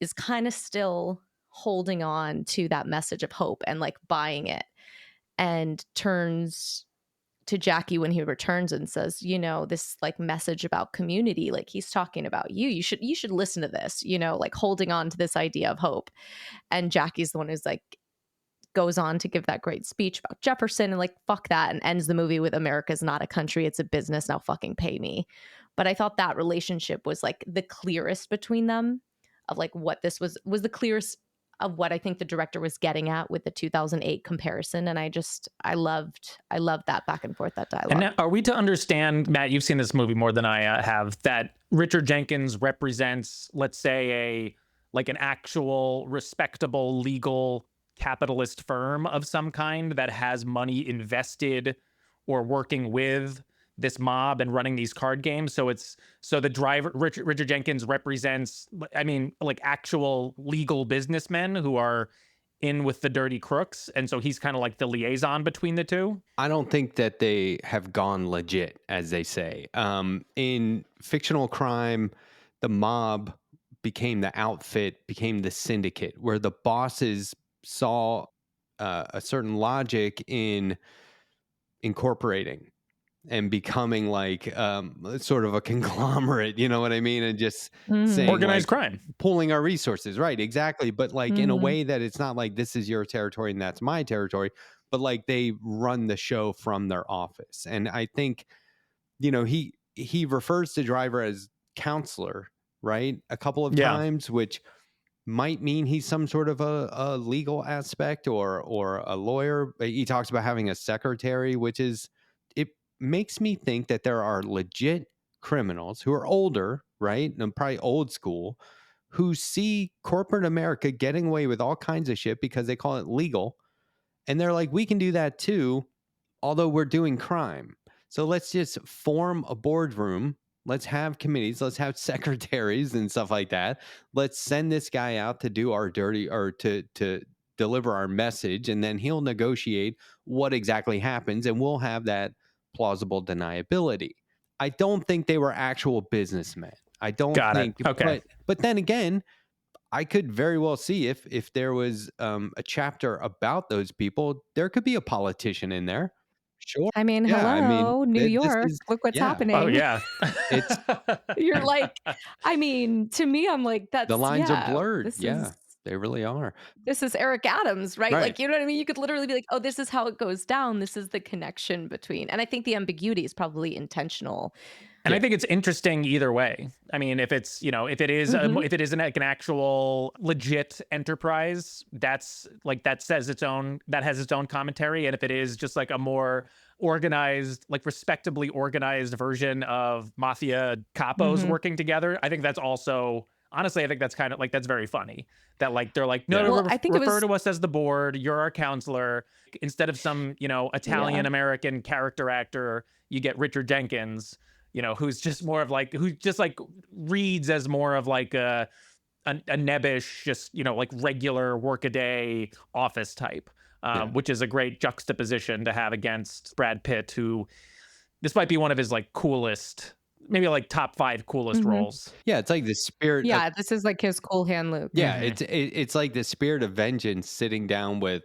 is kind of still holding on to that message of hope and like buying it, and turns to Jackie when he returns and says, this like message about community, like he's talking about you. You should listen to this, like holding on to this idea of hope. And Jackie's the one who's like, goes on to give that great speech about Jefferson and like, fuck that, and ends the movie with America's not a country, it's a business, now fucking pay me. But I thought that relationship was like the clearest between them, of like what this was the clearest of what I think the director was getting at with the 2008 comparison. And I loved that back and forth, that dialogue. And now, are we to understand, Matt, you've seen this movie more than I have, that Richard Jenkins represents, let's say, an actual respectable legal capitalist firm of some kind that has money invested or working with this mob and running these card games? So the driver, Richard Jenkins, represents, actual legal businessmen who are in with the dirty crooks, and so he's kind of like the liaison between the two. I don't think that they have gone legit, as they say. In fictional crime, the mob became the outfit, became the syndicate, where the bosses saw a certain logic in incorporating and becoming like sort of a conglomerate, you know what I mean? And just saying Organized like, crime. pooling our resources, right? Exactly. But like in a Mhm. way that it's not like this is your territory and that's my territory, but like they run the show from their office. And I think, you know, he refers to Driver as counselor, right? A couple of Yeah. times, which might mean he's some sort of a legal aspect or a lawyer. He talks about having a secretary, which is, it makes me think that there are legit criminals who are older, right? And probably old school, who see corporate America getting away with all kinds of shit because they call it legal. And they're like, we can do that too, although we're doing crime. So let's just form a boardroom. Let's have committees. Let's have secretaries and stuff like that. Let's send this guy out to do our dirty or to deliver our message, and then he'll negotiate what exactly happens, and we'll have that plausible deniability. I don't think they were actual businessmen. I don't Got it. think, Okay. but then again, I could very well see if there was a chapter about those people, there could be a politician in there. Sure. I mean, Yeah. I mean, hello, New this York. is, Look what's yeah, Oh happening. yeah. it's, You're like, I mean, to me, I'm like, the that's lines are yeah. blurred. Yeah, they really are. This is Eric Adams, right? Right. Like, you know what I mean? You could literally be like, oh, this is how it goes down. This is the connection between, and I think the ambiguity is probably intentional. And I Yeah. think it's interesting either way. I mean, if it's, you know, if it is Mhm. if it is like an actual legit enterprise, that's like that says its own, that has its own commentary. And if it is just like a more organized, like respectably organized version of mafia capos Mhm. working together, I think that's also, honestly, I think that's kind of like, that's very funny that like they're like, no, Yeah. no, Well, I think it refer was to us as the board. You're our counselor. Instead of some, you know, Italian American character actor, you get Richard Jenkins, you know, who's just more of like, who just like reads as more of like a nebbish, just, you know, like regular workaday office type, which is a great juxtaposition to have against Brad Pitt, who this might be one of his like coolest, maybe like top 5 coolest Mhm. roles. Yeah. It's like the spirit. Yeah, this is like his cool hand Luke. Yeah. Mhm. It's like the spirit of vengeance sitting down with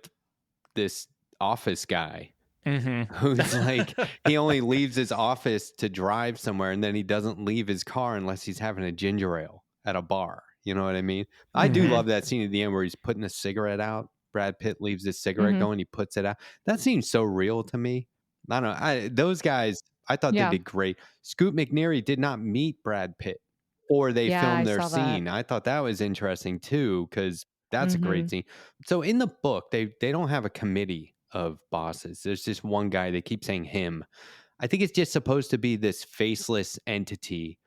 this office guy who's like, he only leaves his office to drive somewhere, and then he doesn't leave his car unless he's having a ginger ale at a bar. You know what I mean? I do love that scene at the end where he's putting a cigarette out. Brad Pitt leaves his cigarette Mhm. going, he puts it out. That seems so real to me. I don't know. Those guys, I thought they Yeah. did great. Scoot McNairy did not meet Brad Pitt or they Yeah, I filmed their saw that. scene. I thought that was interesting too, because that's a great Mhm. scene. So in the book, they don't have a committee of bosses. There's just one guy. They keep saying him. I think it's just supposed to be this faceless entity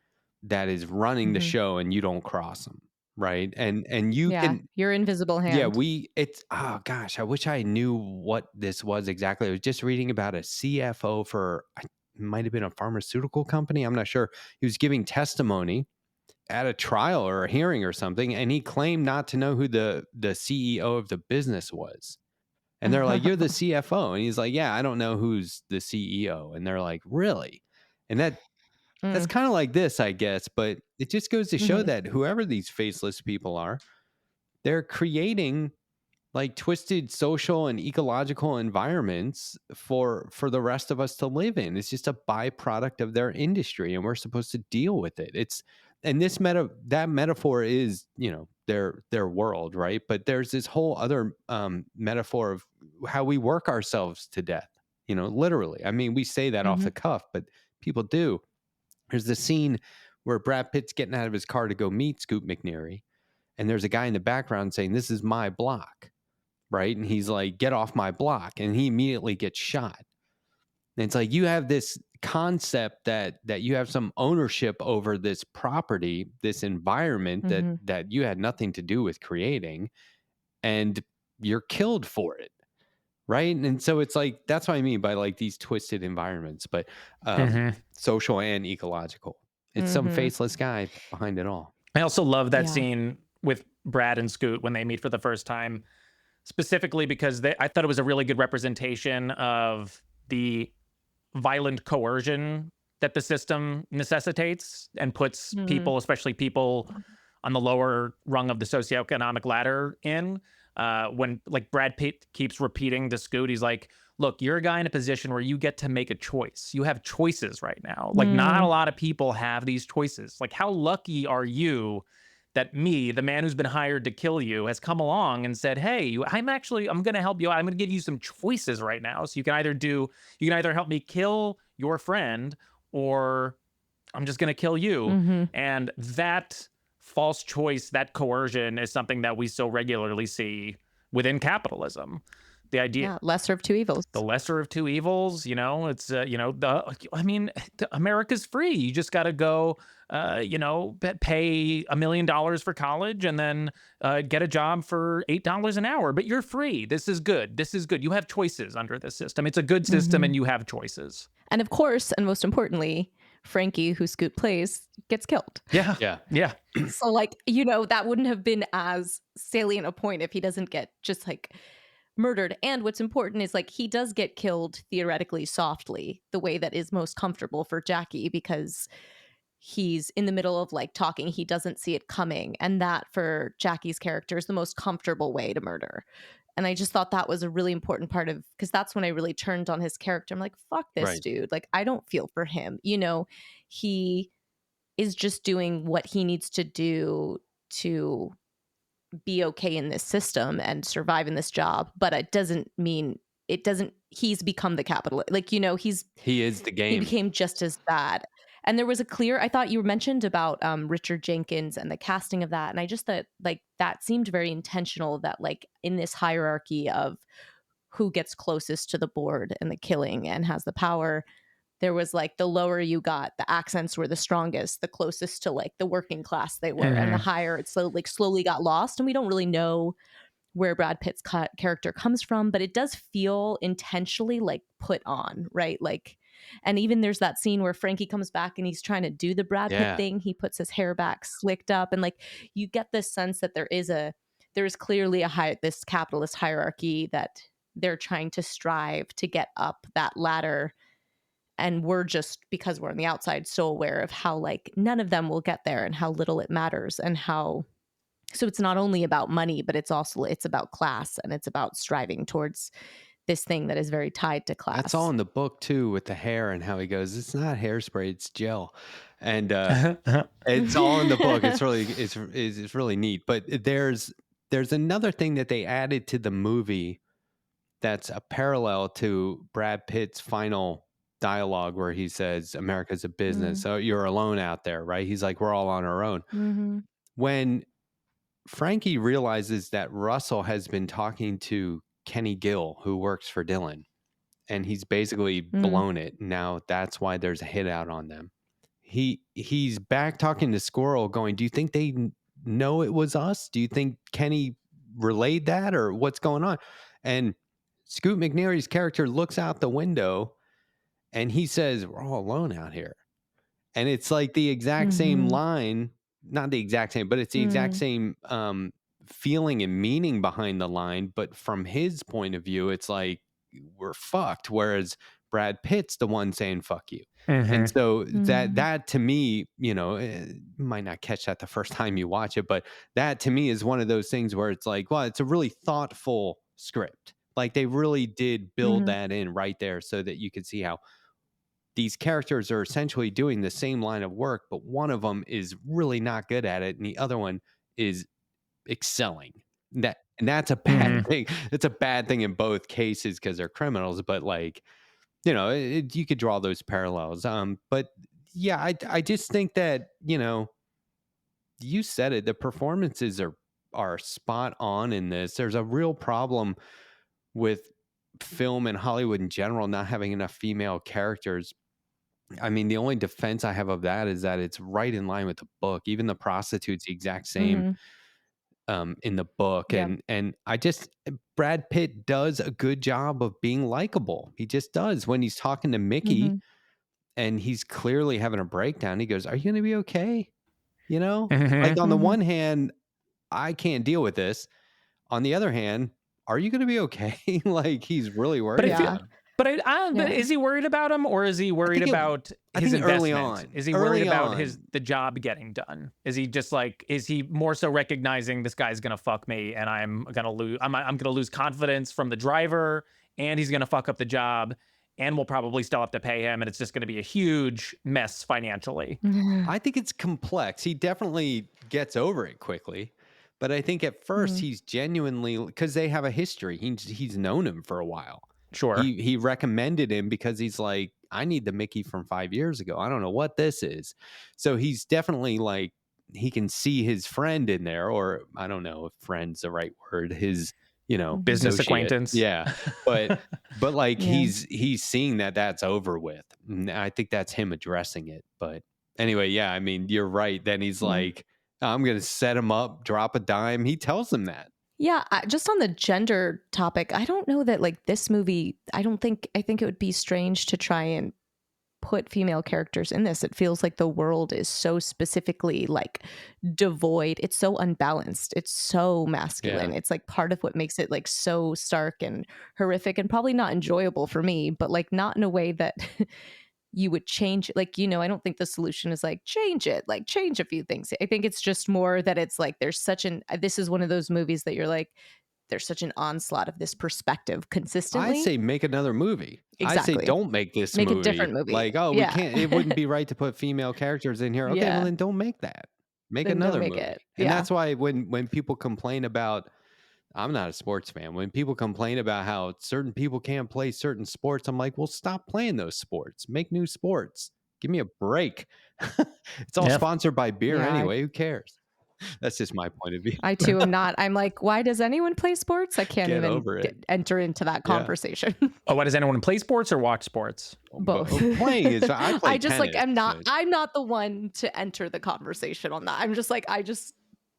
that is running the Mhm. show, and you don't cross them, right? And you Yeah, can, your invisible hand. yeah, it's, oh gosh, I wish I knew what this was exactly. I was just reading about a CFO for, it might have been a pharmaceutical company. I'm not sure. He was giving testimony at a trial or a hearing or something, and he claimed not to know who the CEO of the business was. And they're like, "You're the CFO," and he's like, "Yeah, I don't know who's the CEO." And they're like, "Really?" And that's Mm. kind of like this, I guess, but it just goes to show Mhm. that whoever these faceless people are, they're creating like twisted social and ecological environments for the rest of us to live in. It's just a byproduct of their industry, and we're supposed to deal with it. It's, and this that metaphor is, you know, their world, right? But there's this whole other metaphor of how we work ourselves to death, you know, literally. I mean, we say that off Mhm. the cuff, but people do. There's the scene where Brad Pitt's getting out of his car to go meet Scoot McNairy, and there's a guy in the background saying, "This is my block." Right. And he's like, "Get off my block." And he immediately gets shot. And it's like, you have this concept that you have some ownership over this property, this environment Mhm. that you had nothing to do with creating, and you're killed for it. Right. And so it's like, that's what I mean by like these twisted environments, but social and ecological. It's some Mhm. faceless guy behind it all. I also love that Yeah. scene with Brad and Scoot when they meet for the first time. specifically because I thought it was a really good representation of the violent coercion that the system necessitates and puts Mm. people, especially people on the lower rung of the socioeconomic ladder, in. When like Brad Pitt keeps repeating to Scoot, he's like, "Look, you're a guy in a position where you get to make a choice. You have choices right now. Like, not a Mm. lot of people have these choices. Like, how lucky are you that me, the man who's been hired to kill you, has come along and said, "Hey, I'm going to help you out. I'm going to give you some choices right now. So you can either help me kill your friend, or I'm just going to kill you." Hmm. And that false choice, that coercion, is something that we so regularly see within capitalism. The idea, Yeah, lesser of two evils. the lesser of two evils, it's, America's free. You just got to go, pay $1 million for college and then get a job for $8 an hour, but you're free. This is good. This is good. You have choices under this system. It's a good system, Hmm. and you have choices. And of course, and most importantly, Frankie, who Scoot plays, gets killed. Yeah. Yeah. Yeah. So, like, that wouldn't have been as salient a point if he doesn't get just like murdered. And what's important is like he does get killed theoretically softly, the way that is most comfortable for Jackie, because he's in the middle of like talking, he doesn't see it coming, and that for Jackie's character is the most comfortable way to murder. And I just thought that was a really important part of, because that's when I really turned on his character. I'm like, fuck this Right. dude, like I don't feel for him. He is just doing what he needs to do to be okay in this system and survive in this job, but he's become the capitalist. Like, He is the he game. became just as bad. And there was I thought you mentioned about Richard Jenkins and the casting of that. And I just thought like that seemed very intentional, that like in this hierarchy of who gets closest to the board and the killing and has the power, there was like the lower you got, the accents were the strongest, the closest to like the working class they were, and the higher it slowly got lost. And we don't really know where Brad Pitt's character comes from, but it does feel intentionally like put on, right? Like, and even there's that scene where Frankie comes back and he's trying to do the Brad Pitt thing. He puts his hair back slicked up, and like you get this sense that there is clearly this capitalist hierarchy that they're trying to strive to get up that ladder. And we're just, because we're on the outside, so aware of how like none of them will get there and how little it matters, and how, so it's not only about money, but it's about class, and it's about striving towards this thing that is very tied to class. That's all in the book too, with the hair and how he goes, "It's not hairspray, it's gel," and it's all in the book. It's really neat. But there's another thing that they added to the movie that's a parallel to Brad Pitt's final dialogue, where he says, "America's a business, so you're alone out there," right? He's like, "We're all on our own." Mm-hmm. When Frankie realizes that Russell has been talking to Kenny Gill, who works for Dylan, and he's basically blown it. Now that's why there's a hit out on them. He's back talking to Squirrel, going, "Do you think they know it was us? Do you think Kenny relayed that, or what's going on?" And Scoot McNairy's character looks out the window and he says, "We're all alone out here." And it's like the exact same line, not the exact same, but it's the exact same feeling and meaning behind the line. But from his point of view, it's like, we're fucked. Whereas Brad Pitt's the one saying, "Fuck you." And so that to me, you might not catch that the first time you watch it, but that to me is one of those things where it's like, well, it's a really thoughtful script. Like they really did build that in right there, so that you could see how these characters are essentially doing the same line of work, but one of them is really not good at it, and the other one is excelling. And that's a bad thing. It's a bad thing in both cases because they're criminals. But like, you could draw those parallels. But yeah, I just think that you said it. The performances are spot on in this. There's a real problem with film and Hollywood in general not having enough female characters. I mean, the only defense I have of that is that it's right in line with the book. Even the prostitute's the exact same in the book. Yep. And Brad Pitt does a good job of being likable. He just does. When he's talking to Mickey and he's clearly having a breakdown, he goes, "Are you going to be okay?" Like on the one hand, I can't deal with this. On the other hand, are you going to be okay? Like, he's really worried But I feel, Yeah. about him. but Yeah. is he worried about him, or is he worried about I his think early investment? on, Is he worried about on, the job getting done? Is he just like, is he more so recognizing this guy's gonna fuck me and I'm gonna lose confidence from the driver, and he's gonna fuck up the job, and we'll probably still have to pay him, and it's just gonna be a huge mess financially. I think it's complex. He definitely gets over it quickly. But I think at first he's genuinely, because they have a history. He's known him for a while. Sure. He recommended him because he's like, I need the Mickey from 5 years ago. I don't know what this is. So he's definitely like, he can see his friend in there, or I don't know if friend's the right word, his, Business associate. acquaintance. Yeah. But like Yeah. he's seeing that that's over with. And I think that's him addressing it. But anyway, yeah, I mean, you're right. Then he's like, I'm going to set him up, drop a dime. He tells him that. Yeah, just on the gender topic, I don't know that like this movie, I think it would be strange to try and put female characters in this. It feels like the world is so specifically like devoid. It's so unbalanced. It's so masculine. Yeah. It's like part of what makes it like so stark and horrific and probably not enjoyable for me, but like not in a way that you would change. Like, I don't think the solution is like change it, like change a few things. I think it's just more that it's like there's this is one of those movies that you're like, there's such an onslaught of this perspective consistently. I say make another movie. Exactly. I say don't make this Make movie. a different movie. Like, oh, Yeah. we can't. It wouldn't be right to put female characters in here. Okay, Yeah. well then don't make that. Make Then don't another make movie. it. And Yeah. that's why when people complain about, I'm not a sports fan. When people complain about how certain people can't play certain sports, I'm like, well, stop playing those sports. Make new sports. Give me a break. It's all Yeah. sponsored by beer Yeah. anyway. Who cares? That's just my point of view. I too am not. I'm like, why does anyone play sports? I can't Get even over it. enter into that conversation. Oh, why does anyone play sports or watch sports? Both. Playing is. I play I just like tennis, am not. but- I'm not the one to enter the conversation on that. I'm just like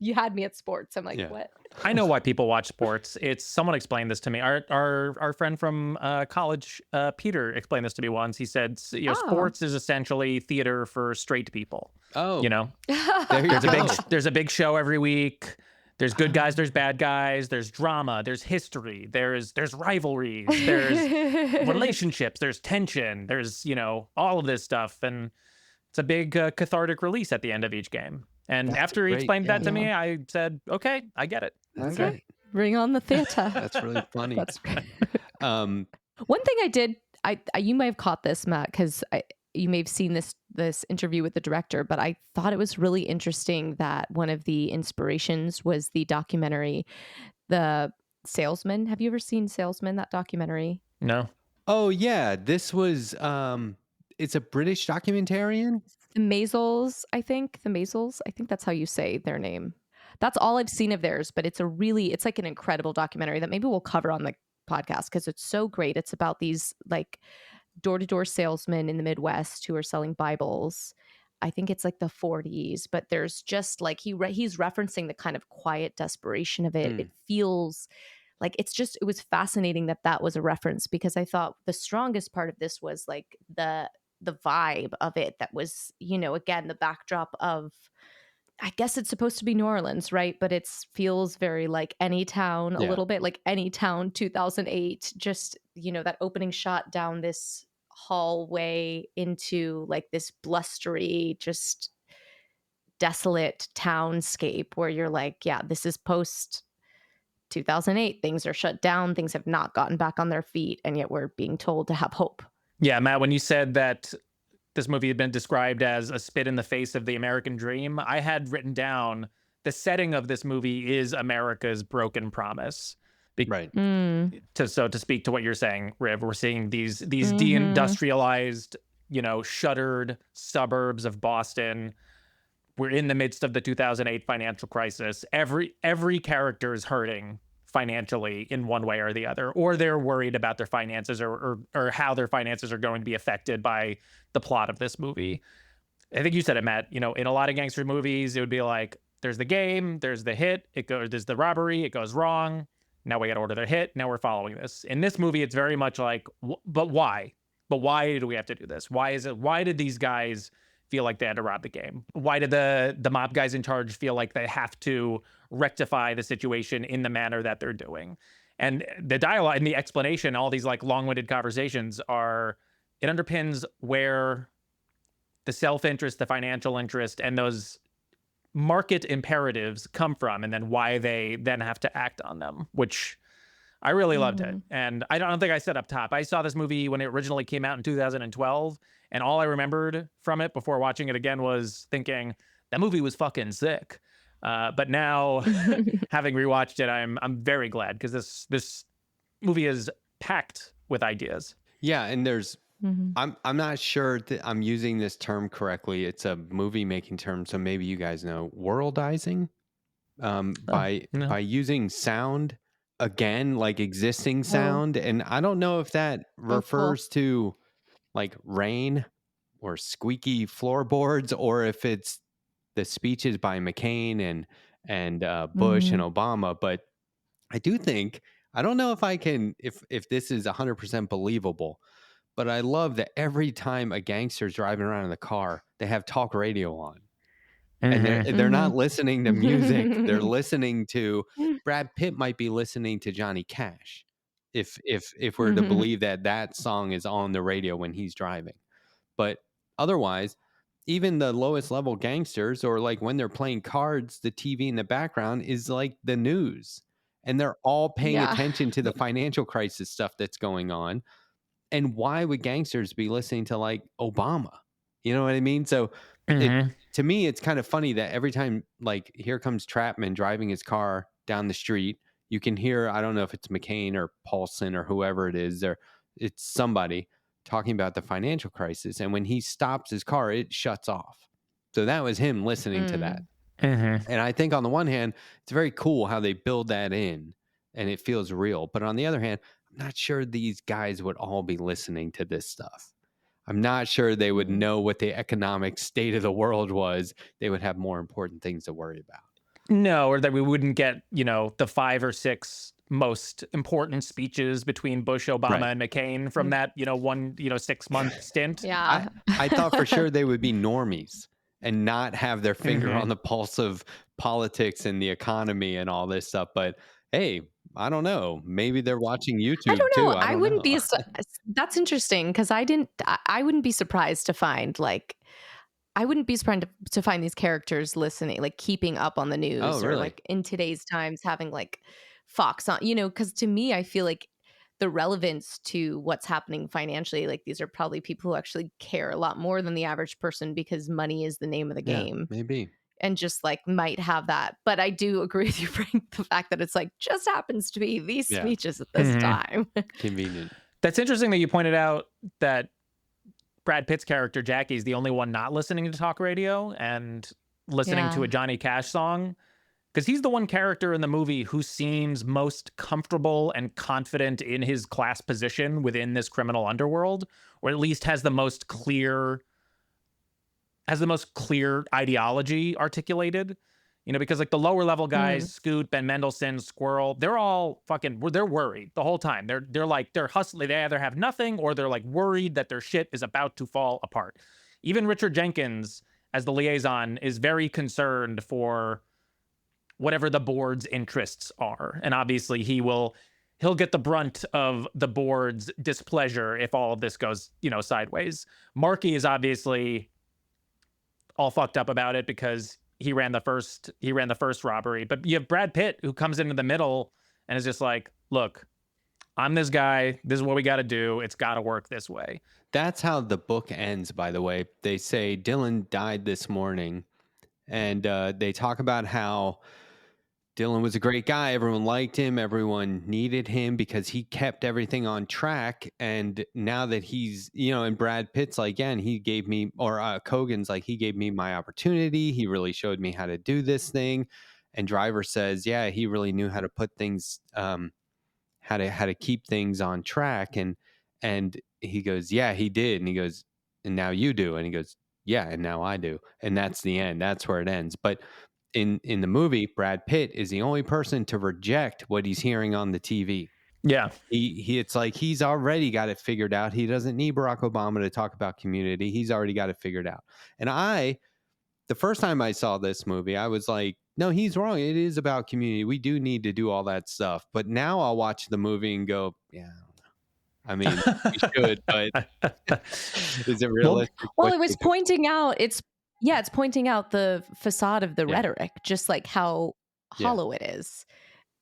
you had me at sports. I'm like, Yeah. what? I know why people watch sports. It's someone explained this to me. Our friend from college, Peter, explained this to me once. He said, Oh. sports is essentially theater for straight people. Oh, You know, there you go. there's a big show every week. There's good guys, there's bad guys, there's drama, there's history, there's rivalries, there's relationships, there's tension, there's all of this stuff, and it's a big cathartic release at the end of each game. And That's after he great, explained that to yeah. me, I said, okay, I get it. That's Okay. right. Bring on the theater. That's really funny. That's Um, one thing I did. I you may have caught this, Matt, because you may have seen this interview with the director, but I thought it was really interesting that one of the inspirations was the documentary, The Salesman. Have you ever seen Salesman? That documentary. No. oh yeah, this was. It's a British documentarian. The Maisels, I think. The Maisels. I think that's how you say their name. That's all I've seen of theirs, but it's like an incredible documentary that maybe we'll cover on the podcast because it's so great. It's about these like door-to-door salesmen in the Midwest who are selling Bibles. I think it's like the 40s, but there's just like he's referencing the kind of quiet desperation of it. It feels like it was fascinating that was a reference, because I thought the strongest part of this was like the vibe of it, that was, again, the backdrop of, I guess it's supposed to be New Orleans, right? But it feels very like Any Town, a Yeah. little bit like Any Town 2008, just, that opening shot down this hallway into like this blustery, just desolate townscape where you're like, yeah, this is post 2008. Things are shut down. Things have not gotten back on their feet. And yet we're being told to have hope. Yeah, Matt, when you said that this movie had been described as a spit in the face of the American dream, I had written down the setting of this movie is America's broken promise. Right. To speak to what you're saying, Riv, we're seeing these deindustrialized, shuttered suburbs of Boston. We're in the midst of the 2008 financial crisis. Every character is hurting financially in one way or the other, or they're worried about their finances or how their finances are going to be affected by the plot of this movie. I think you said it, Matt. In a lot of gangster movies, it would be like, there's the game, there's the hit, there's the robbery, it goes wrong. Now we got to order the hit. Now we're following this. In this movie, it's very much like, but why? But why do we have to do this? Why did these guys feel like they had to rob the game? Why did the mob guys in charge feel like they have to rectify the situation in the manner that they're doing? And the dialogue and the explanation, all these like long-winded conversations it underpins where the self-interest, the financial interest, and those market imperatives come from, and then why they then have to act on them, which I really loved it. And I don't think I said up top, I saw this movie when it originally came out in 2012, and all I remembered from it before watching it again was thinking that movie was fucking sick. But now, having rewatched it, I'm very glad, because this movie is packed with ideas. Yeah, and there's I'm not sure that I'm using this term correctly. It's a movie making term, so maybe you guys know worldizing. By using sound again, like existing sound, and I don't know if that refers to like rain or squeaky floorboards, or if it's the speeches by McCain and Bush and Obama. But I do think, I don't know if I can, if this is 100% believable, but I love that every time a gangster's driving around in the car, they have talk radio on. And they're not listening to music. They're listening to, Brad Pitt might be listening to Johnny Cash, if we're to believe that song is on the radio when he's driving. But otherwise, even the lowest level gangsters, or like when they're playing cards, the TV in the background is like the news, and they're all paying attention to the financial crisis stuff that's going on. And why would gangsters be listening to like Obama? You know what I mean? So to me, it's kind of funny that every time, like, here comes Trapman driving his car down the street, you can hear, I don't know if it's McCain or Paulson or whoever it is, or it's somebody talking about the financial crisis. And when he stops his car, it shuts off. So that was him listening to that. And I think on the one hand, it's very cool how they build that in and it feels real. But on the other hand, I'm not sure these guys would all be listening to this stuff. I'm not sure they would know what the economic state of the world was. They would have more important things to worry about. No, or that we wouldn't get, the 5 or 6 most important speeches between Bush, Obama, and McCain from that, 6-month stint. Yeah. I thought for sure they would be normies and not have their finger on the pulse of politics and the economy and all this stuff. But hey, I don't know. Maybe they're watching YouTube I don't know. too. I wouldn't be. That's interesting, because I wouldn't be surprised to find I wouldn't be surprised to find these characters listening, like keeping up on the news, or like in today's times having like Fox on, because to me, I feel like the relevance to what's happening financially, like these are probably people who actually care a lot more than the average person, because money is the name of the game. Maybe. And just like might have that. But I do agree with you, Frank, the fact that it's like just happens to be these speeches at this time. Convenient. That's interesting that you pointed out that Brad Pitt's character, Jackie, is the only one not listening to talk radio and listening to a Johnny Cash song. Because he's the one character in the movie who seems most comfortable and confident in his class position within this criminal underworld, or at least has the most clear ideology articulated, because like the lower level guys, Scoot, Ben Mendelsohn, Squirrel, they're all they're worried the whole time. They're hustling. They either have nothing or they're like worried that their shit is about to fall apart. Even Richard Jenkins, as the liaison, is very concerned for whatever the board's interests are. And obviously he'll get the brunt of the board's displeasure if all of this goes, sideways. Marky is obviously all fucked up about it because he ran the first robbery. But you have Brad Pitt, who comes into the middle and is just like, look, I'm this guy. This is what we got to do. It's got to work this way. That's how the book ends, by the way. They say Dylan died this morning, and they talk about how Dylan was a great guy. Everyone liked him. Everyone needed him because he kept everything on track. And now that he's, and Brad Pitt's like, yeah, and he gave me, or Kogan's like, he gave me my opportunity. He really showed me how to do this thing. And Driver says, yeah, he really knew how to put things, how to keep things on track. And he goes, yeah, he did. And he goes, and now you do. And he goes, yeah, and now I do. And that's the end. That's where it ends. But in the movie, Brad Pitt is the only person to reject what he's hearing on the TV. Yeah. It's like he's already got it figured out. He doesn't need Barack Obama to talk about community. He's already got it figured out. And the first time I saw this movie, I was like No, he's wrong. It is about community. We do need to do all that stuff. But now I'll watch the movie and go, yeah, I don't know. I mean, we should, but is it realistic? Well, What it was they do? pointing out it's pointing out the facade of the Yeah. rhetoric, just like how Yeah. hollow it is.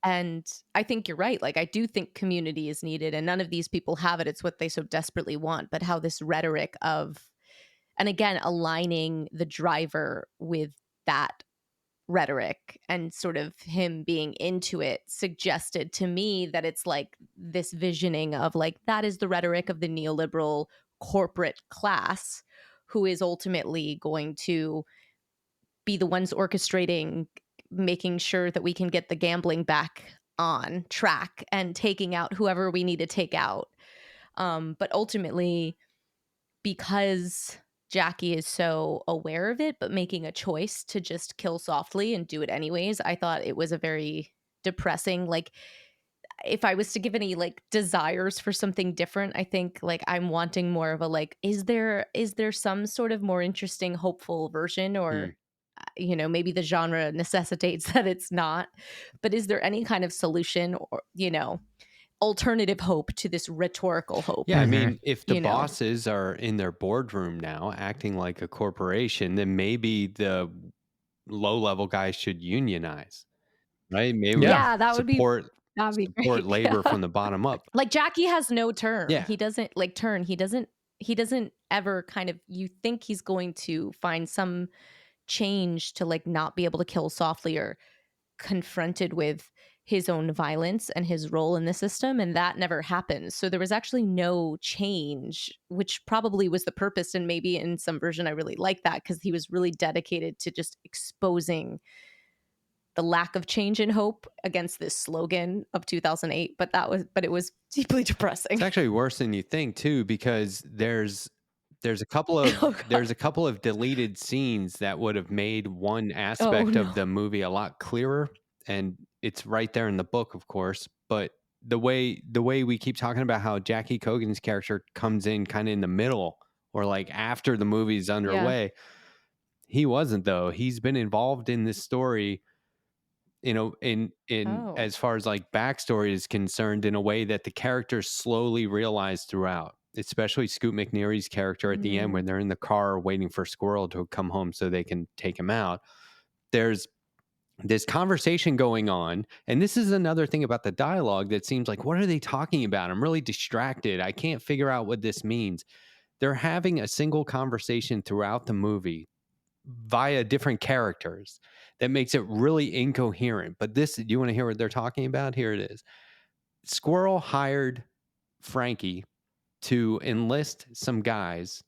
And I think you're right. Like, I do think community is needed, and none of these people have it. It's what they so desperately want. But how this rhetoric of, and again, aligning the driver with that rhetoric and sort of him being into it suggested to me that it's like this visioning of like, that is the rhetoric of the neoliberal corporate class who is ultimately going to be the ones orchestrating, making sure that we can get the gambling back on track and taking out whoever we need to take out. But ultimately, because Jackie is so aware of it, but making a choice to just kill softly and do it anyways, I thought it was a very depressing, like, if I was to give any like desires for something different, I think like I'm wanting more of a like, is there some sort of more interesting, hopeful version, or maybe the genre necessitates that it's not, but is there any kind of solution or alternative hope to this rhetorical hope? Yeah, I mean, if the You know? bosses are in their boardroom now acting like a corporation, then maybe the low-level guys should unionize, right? Maybe Yeah, that would be support great. labor Yeah. from the bottom up. Like, Jackie has no turn. Yeah. He doesn't like turn. He doesn't ever kind of, you think he's going to find some change to like not be able to kill softly or confronted with his own violence and his role in the system, and that never happens. So there was actually no change, which probably was the purpose, and maybe in some version I really like that, because he was really dedicated to just exposing the lack of change and hope against this slogan of 2008. But it was deeply depressing. It's actually worse than you think too, because there's a couple of Oh, God. there's a couple of deleted scenes that would have made one aspect no. of the movie a lot clearer, and it's right there in the book, of course. But the way we keep talking about how Jackie Cogan's character comes in kind of in the middle or like after the movie's underway, he wasn't though. He's been involved in this story, in Oh. as far as like backstory is concerned, in a way that the characters slowly realize throughout, especially Scoot McNairy's character at the end when they're in the car waiting for Squirrel to come home so they can take him out. There's this conversation going on, and this is another thing about the dialogue that seems like, what are they talking about? I'm really distracted. I can't figure out what this means. They're having a single conversation throughout the movie via different characters that makes it really incoherent. But this, you want to hear what they're talking about? Here it is. Squirrel hired Frankie to enlist some guys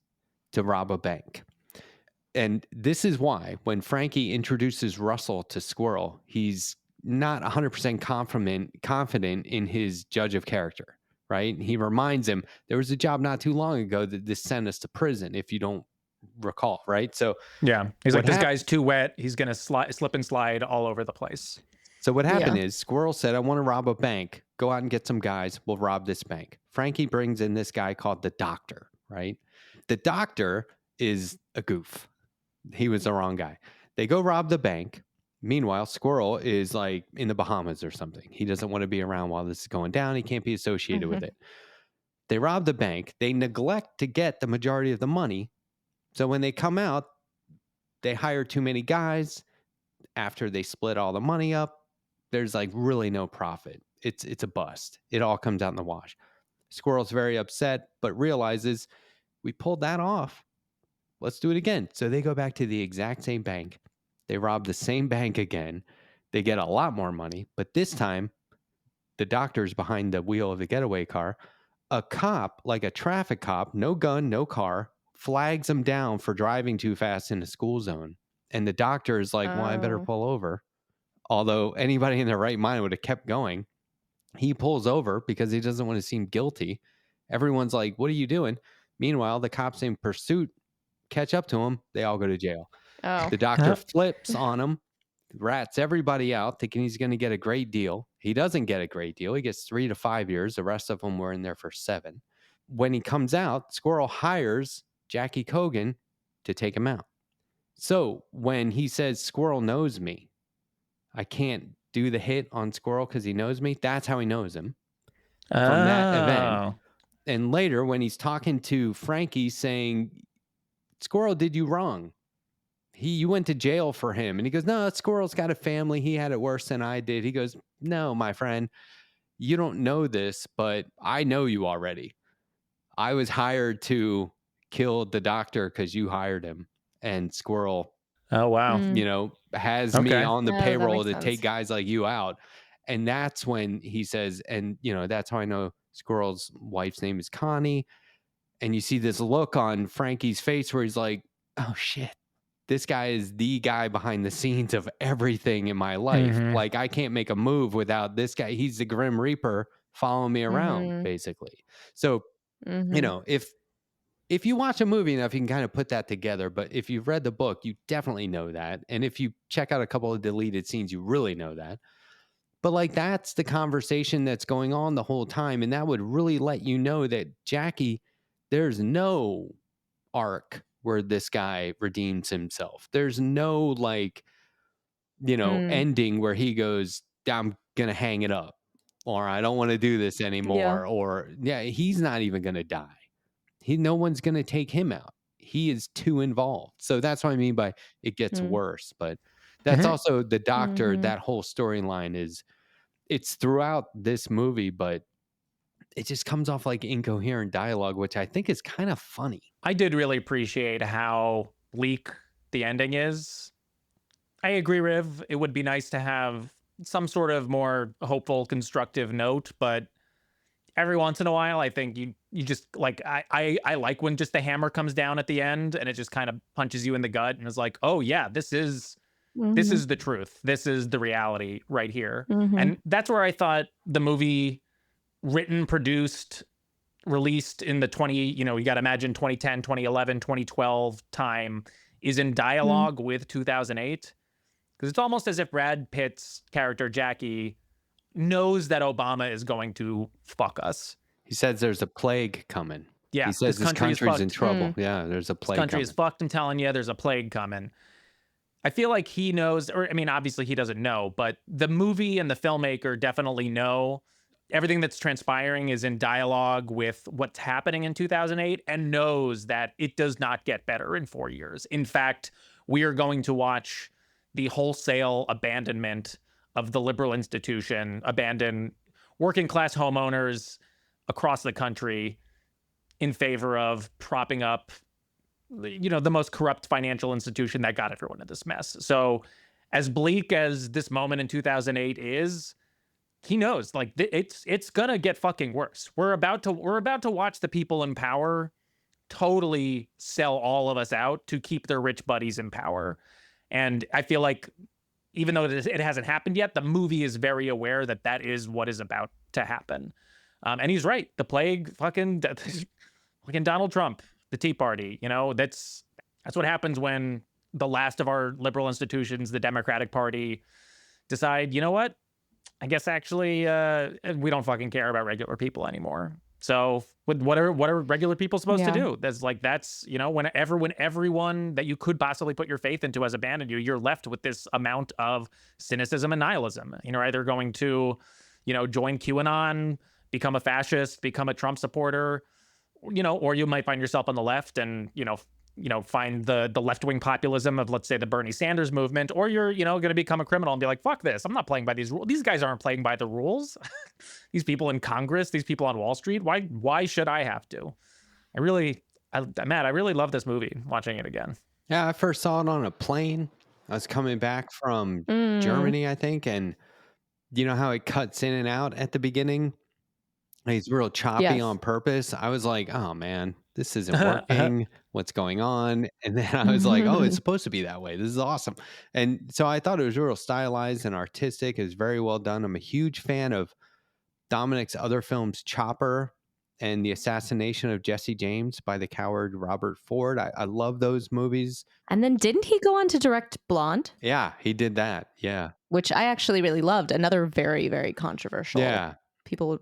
to rob a bank. And this is why when Frankie introduces Russell to Squirrel, he's not 100% confident in his judge of character, right? He reminds him, there was a job not too long ago that this sent us to prison, if you don't recall, right? So Yeah. He's like, what this guy's too wet. He's going to slip and slide all over the place. So what happened Yeah. is Squirrel said, I want to rob a bank. Go out and get some guys. We'll rob this bank. Frankie brings in this guy called the Doctor, right? The Doctor is a goof. He was the wrong guy. They go rob the bank. Meanwhile, Squirrel is like in the Bahamas or something. He doesn't want to be around while this is going down. He can't be associated with it. They rob the bank. They neglect to get the majority of the money. So when they come out, they hire too many guys. After they split all the money up, there's like really no profit. It's a bust. It all comes out in the wash. Squirrel's very upset, but realizes we pulled that off. Let's do it again. So they go back to the exact same bank. They rob the same bank again. They get a lot more money, but this time the Doctor's behind the wheel of the getaway car. A cop, like a traffic cop, no gun, no car, flags him down for driving too fast in a school zone. And the Doctor is like, well, I better Oh. pull over. Although anybody in their right mind would have kept going. He pulls over because he doesn't want to seem guilty. Everyone's like, what are you doing? Meanwhile, the cops in pursuit catch up to him. They all go to jail. Oh. The Doctor flips on him, rats everybody out, thinking he's going to get a great deal. He doesn't get a great deal. He gets 3 to 5 years. The rest of them were in there for 7. When he comes out, Squirrel hires Jackie Cogan to take him out. So when he says Squirrel knows me, I can't do the hit on Squirrel because he knows me. That's how he knows him, from that event. Oh. And later, when he's talking to Frankie saying, Squirrel did you wrong. You went to jail for him. And he goes, no, Squirrel's got a family. He had it worse than I did. He goes, no, my friend, you don't know this, but I know you already. I was hired to kill the doctor because you hired him. And Squirrel, Oh, wow. Mm. you know, has me Okay. on the Oh, that payroll makes to sense. take guys like you out. And that's when he says, and, you know, that's how I know Squirrel's wife's name is Connie. And you see this look on Frankie's face where he's like, oh, shit. This guy is the guy behind the scenes of everything in my life. Mhm. Like, I can't make a move without this guy. He's the Grim Reaper following me around, Mhm. basically. So, you Mhm. know, if you watch a movie enough, you can kind of put that together. But if you've read the book, you definitely know that. And if you check out a couple of deleted scenes, you really know that. But like, that's the conversation that's going on the whole time. And that would really let you know that Jackie, there's no arc where this guy redeems himself. There's no, like, you know, Mm. ending where he goes, I'm going to hang it up, or I don't want to do this Yeah. anymore. Or, yeah, he's not even going to die. No one's going to take him out. He is too involved. So that's what I mean by it gets Mm. worse. But that's Mhm. also the doctor. Mhm. That whole storyline it's throughout this movie, but it just comes off like incoherent dialogue, which I think is kind of funny. I did really appreciate how bleak the ending is. I agree, Riv. It would be nice to have some sort of more hopeful, constructive note, but every once in a while, I think you just like I like when just the hammer comes down at the end and it just kind of punches you in the gut and is like, oh yeah, this is Mhm. the truth. This is the reality right here. Mhm. And that's where I thought the movie, written, produced, released in the 20, you got to imagine 2010, 2011, 2012 time, is in Mm. dialogue with 2008. Because it's almost as if Brad Pitt's character, Jackie, knows that Obama is going to fuck us. He says there's a plague coming. Yeah, He says this country is country's in fucked. trouble. Yeah, there's a This plague country coming. is fucked. I'm telling you, there's a plague coming. I feel like he knows, or I mean, obviously he doesn't know, but the movie and the filmmaker definitely know. Everything that's transpiring is in dialogue with what's happening in 2008 and knows that it does not get better in 4 years. In fact, we are going to watch the wholesale abandonment of the liberal institution, abandon working class homeowners across the country in favor of propping up the most corrupt financial institution that got everyone in this mess. So as bleak as this moment in 2008 is, he knows like it's gonna get fucking worse. We're about to watch the people in power totally sell all of us out to keep their rich buddies in power. And I feel like even though it hasn't happened yet, the movie is very aware that that is what is about to happen. And he's right. The plague, fucking Donald Trump, the Tea Party. That's what happens when the last of our liberal institutions, the Democratic Party, decide, you know what? I guess actually we don't fucking care about regular people anymore. So what are regular people supposed to Yeah. do? That's when everyone that you could possibly put your faith into has abandoned you, you're left with this amount of cynicism and nihilism. You're either going to, join QAnon, become a fascist, become a Trump supporter, or you might find yourself on the left and, find the left-wing populism of, let's say, the Bernie Sanders movement, or you're, going to become a criminal and be like, fuck this. I'm not playing by these rules. These guys aren't playing by the rules. These people in Congress, these people on Wall Street. Why should I have to? Matt, I really love this movie, watching it again. Yeah, I first saw it on a plane. I was coming back from Mm. Germany, I think. And you know how it cuts in and out at the beginning? It's real choppy Yes. on purpose. I was like, oh man, this isn't working. What's going on? And then I was like, oh, it's supposed to be that way. This is awesome. And so I thought it was real stylized and artistic. It was very well done. I'm a huge fan of Dominic's other films, Chopper and The Assassination of Jesse James by the coward Robert Ford. I love those movies. And then didn't he go on to direct Blonde? Yeah, he did that. Yeah. Which I actually really loved. Another very, very controversial. Yeah. People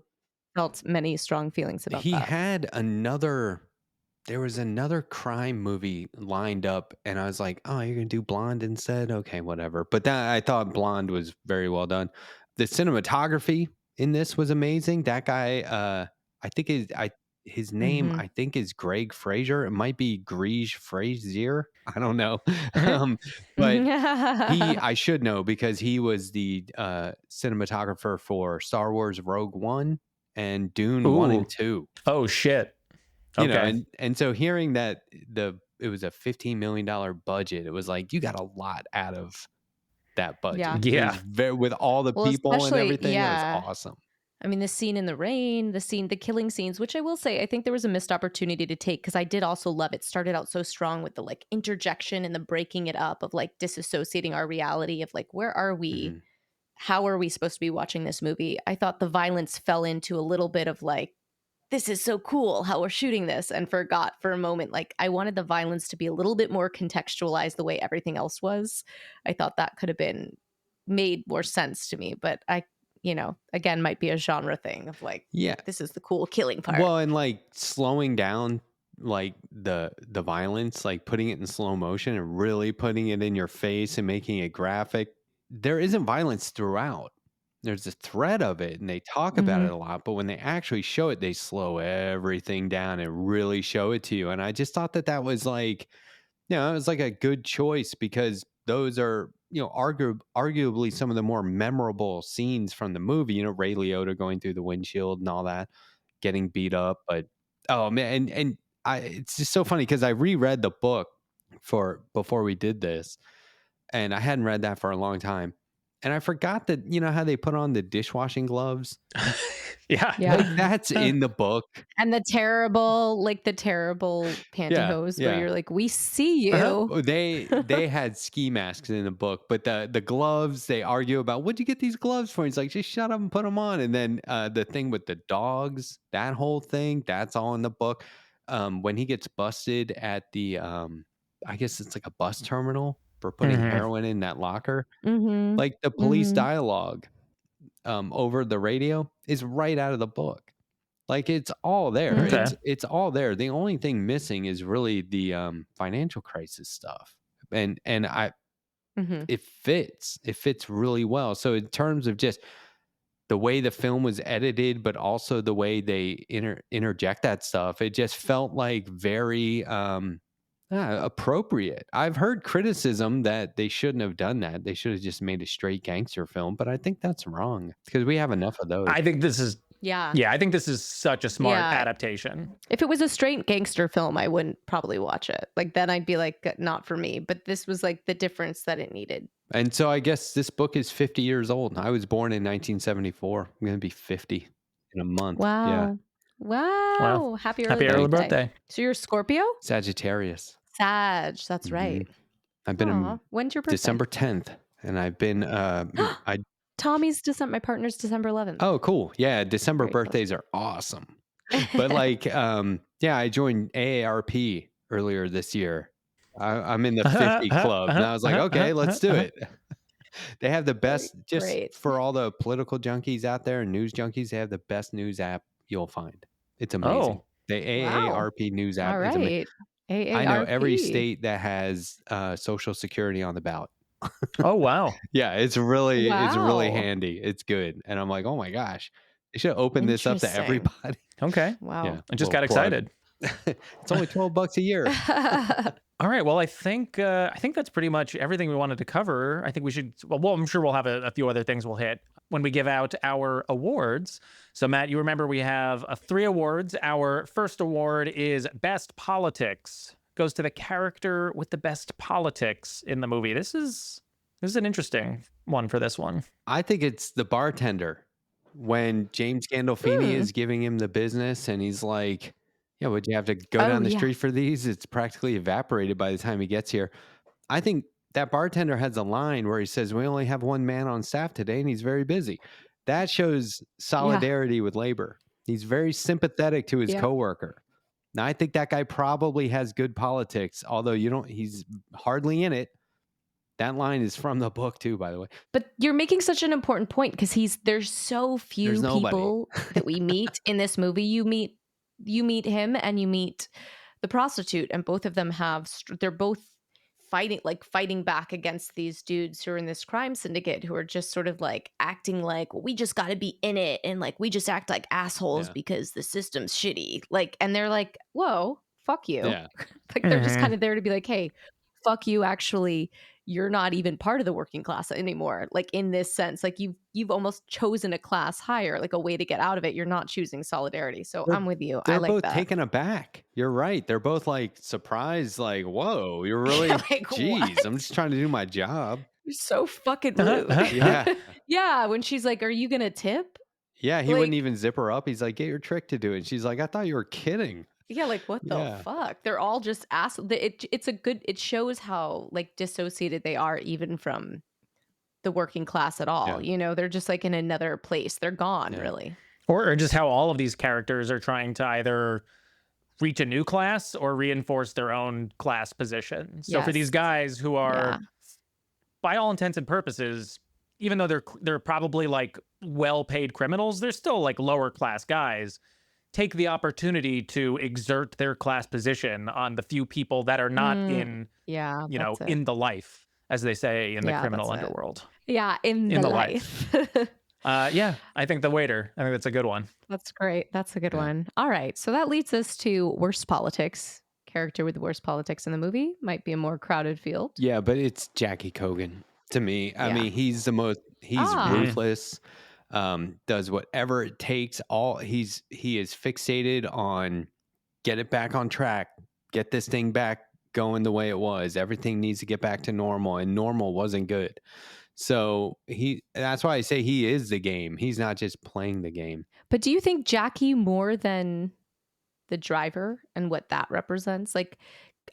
felt many strong feelings about He that. had another there was another crime movie lined up, and I was like, oh, you're gonna do Blonde instead? Okay, whatever. But then I thought Blonde was very well done. The cinematography in this was amazing. That guy, I think his name Mhm. I think is Greg Fraser. It might be Grege Frazier. I don't know. Mhm. But I should know because he was the cinematographer for Star Wars Rogue One and Dune 1 and Ooh. 2. Oh shit. You know, Okay. and so hearing that it was a $15 million budget, it was like you got a lot out of that Yeah. budget. It was Yeah. very, with all the Well, people and especially, everything, it was yeah. awesome. I mean, the scene in the rain, the killing scenes, which I will say, I think there was a missed opportunity to take because I did also love it. Started out so strong with the like interjection and the breaking it up of like disassociating our reality of like, where are we? Mhm. How are we supposed to be watching this movie? I thought the violence fell into a little bit of like, this is so cool how we're shooting this, and forgot for a moment. Like, I wanted the violence to be a little bit more contextualized the way everything else was. I thought that could have been made more sense to me, but again, might be a genre thing of like, Yeah. this is the cool killing part. Well, and like slowing down like the violence, like putting it in slow motion and really putting it in your face and making it graphic. There isn't violence throughout. There's a thread of it and they talk about it Mhm. a lot, but when they actually show it, they slow everything down and really show it to you. And I just thought that was like, it was like a good choice because those are, arguably some of the more memorable scenes from the movie, Ray Liotta going through the windshield and all that, getting beat up. But oh man, and it's just so funny because I reread the book before we did this, and I hadn't read that for a long time, and I forgot that how they put on the dishwashing gloves, Yeah. Yeah. like that's in the book. And the terrible Yeah, pantyhose where yeah. you're like, we see Uh-huh. you. Oh, they had ski masks in the book, but the gloves, they argue about, what'd you get these gloves for? He's like, just shut up and put them on. And then the thing with the dogs, that whole thing, that's all in the book. When he gets busted at the I guess it's like a bus terminal for putting Mhm. heroin in that locker, Mm-hmm. like the police dialogue over the radio is right out of the book. Like it's all there. Okay. It's all there. The only thing missing is really the financial crisis stuff. And Mm-hmm. it fits. It fits really well. So in terms of just the way the film was edited, but also the way they interject that stuff, it just felt like very appropriate. I've heard criticism that they shouldn't have done that. They should have just made a straight gangster film, but I think that's wrong because we have enough of those. I think this is Yeah. I think this is such a smart Yeah. adaptation. If it was a straight gangster film, I wouldn't probably watch it. Like, then I'd be like, not for me. But this was like the difference that it needed. And so I guess this book is 50 years old. I was born in 1974. I'm going to be 50 in a month. Yeah. Wow. Happy early Happy early birthday. birthday. So you're a Scorpio? Sagittarius. Sag. That's right. I've been Aw. in When's your birthday? December 10th, and I've been Tommy's my partner's December 11th. Oh, cool. Yeah, December Very close. birthdays are awesome. But like I joined AARP earlier this year. I'm in the 50 club, and I was like, okay, let's do it. They have the best, just Great. for all the political junkies out there and news junkies, they have the best news app you'll find. It's amazing. Oh. The AARP news app All is amazing. right. I know every AARP. state that has Social Security on the ballot. Oh wow. Yeah, it's really Wow. handy. It's good. And I'm like, oh my gosh, they should open this up to Interesting. everybody. Okay. Wow. Yeah, I just little got plug. excited. It's only $12 a year. All right. Well, I think that's pretty much everything we wanted to cover. I think we should. Well, I'm sure we'll have a few other things we'll hit when we give out our awards. So, Matt, you remember we have 3 awards. Our first award is Best Politics. Goes to the character with the best politics in the movie. This is an interesting one for this one. I think it's the bartender when James Gandolfini is giving him the business, and he's like, yeah, would you have to go down the street for these? It's practically evaporated by the time he gets here. I think that bartender has a line where he says, we only have 1 man on staff today, and he's very busy. That shows solidarity with labor. He's very sympathetic to his coworker. Now, I think that guy probably has good politics, although he's hardly in it. That line is from the book too, by the way. But you're making such an important point because there's so few There's nobody. people that we meet in this movie. You meet him and you meet the prostitute, and both of them they're both fighting back against these dudes who are in this crime syndicate, who are just sort of like acting like, well, we just got to be in it, and like we just act like assholes Yeah. because the system's shitty, like, and they're like, whoa, fuck you. Yeah. Like they're just Mhm. kind of there to be like, hey, fuck you, actually you're not even part of the working class anymore, like in this sense, like you've almost chosen a class higher, like a way to get out of it. You're not choosing solidarity. So They're- I'm with you. I They're like both that. taken aback. You're right. They're both like surprised, like, whoa, you're really, Like, geez, what? I'm just trying to do my job. You're so fucking rude. Yeah. Yeah, when she's like, are you gonna tip? Yeah. He wouldn't Like- even zip her up. He's like, get your trick to do it. And she's like, I thought you were kidding. Yeah, like what the Yeah. fuck? They're all just it shows how like dissociated they are even from the working class at all. Yeah. You know, they're just like in another place. They're gone, Yeah. really. Or just how all of these characters are trying to either reach a new class or reinforce their own class position. So for these Yes. guys who are, Yeah. by all intents and purposes, even though they're probably like well-paid criminals, they're still like lower class guys, take the opportunity to exert their class position on the few people that are not in, Yeah. you know, that's it. in the life, as they say in the Yeah, criminal that's it. underworld. Yeah, in in the the life. Yeah, I think the waiter. I think that's a good one. That's great. That's a good Yeah. one. All right. So that leads us to worst politics. Character with the worst politics in the movie might be a more crowded field. Yeah, but it's Jackie Cogan to me. I Yeah. mean, he's Ah. ruthless, does whatever it takes. He is fixated on get it back on track, get this thing back going the way it was. Everything needs to get back to normal, and normal wasn't good. So that's why I say he is the game. He's not just playing the game. But do you think Jackie more than the driver and what that represents? Like,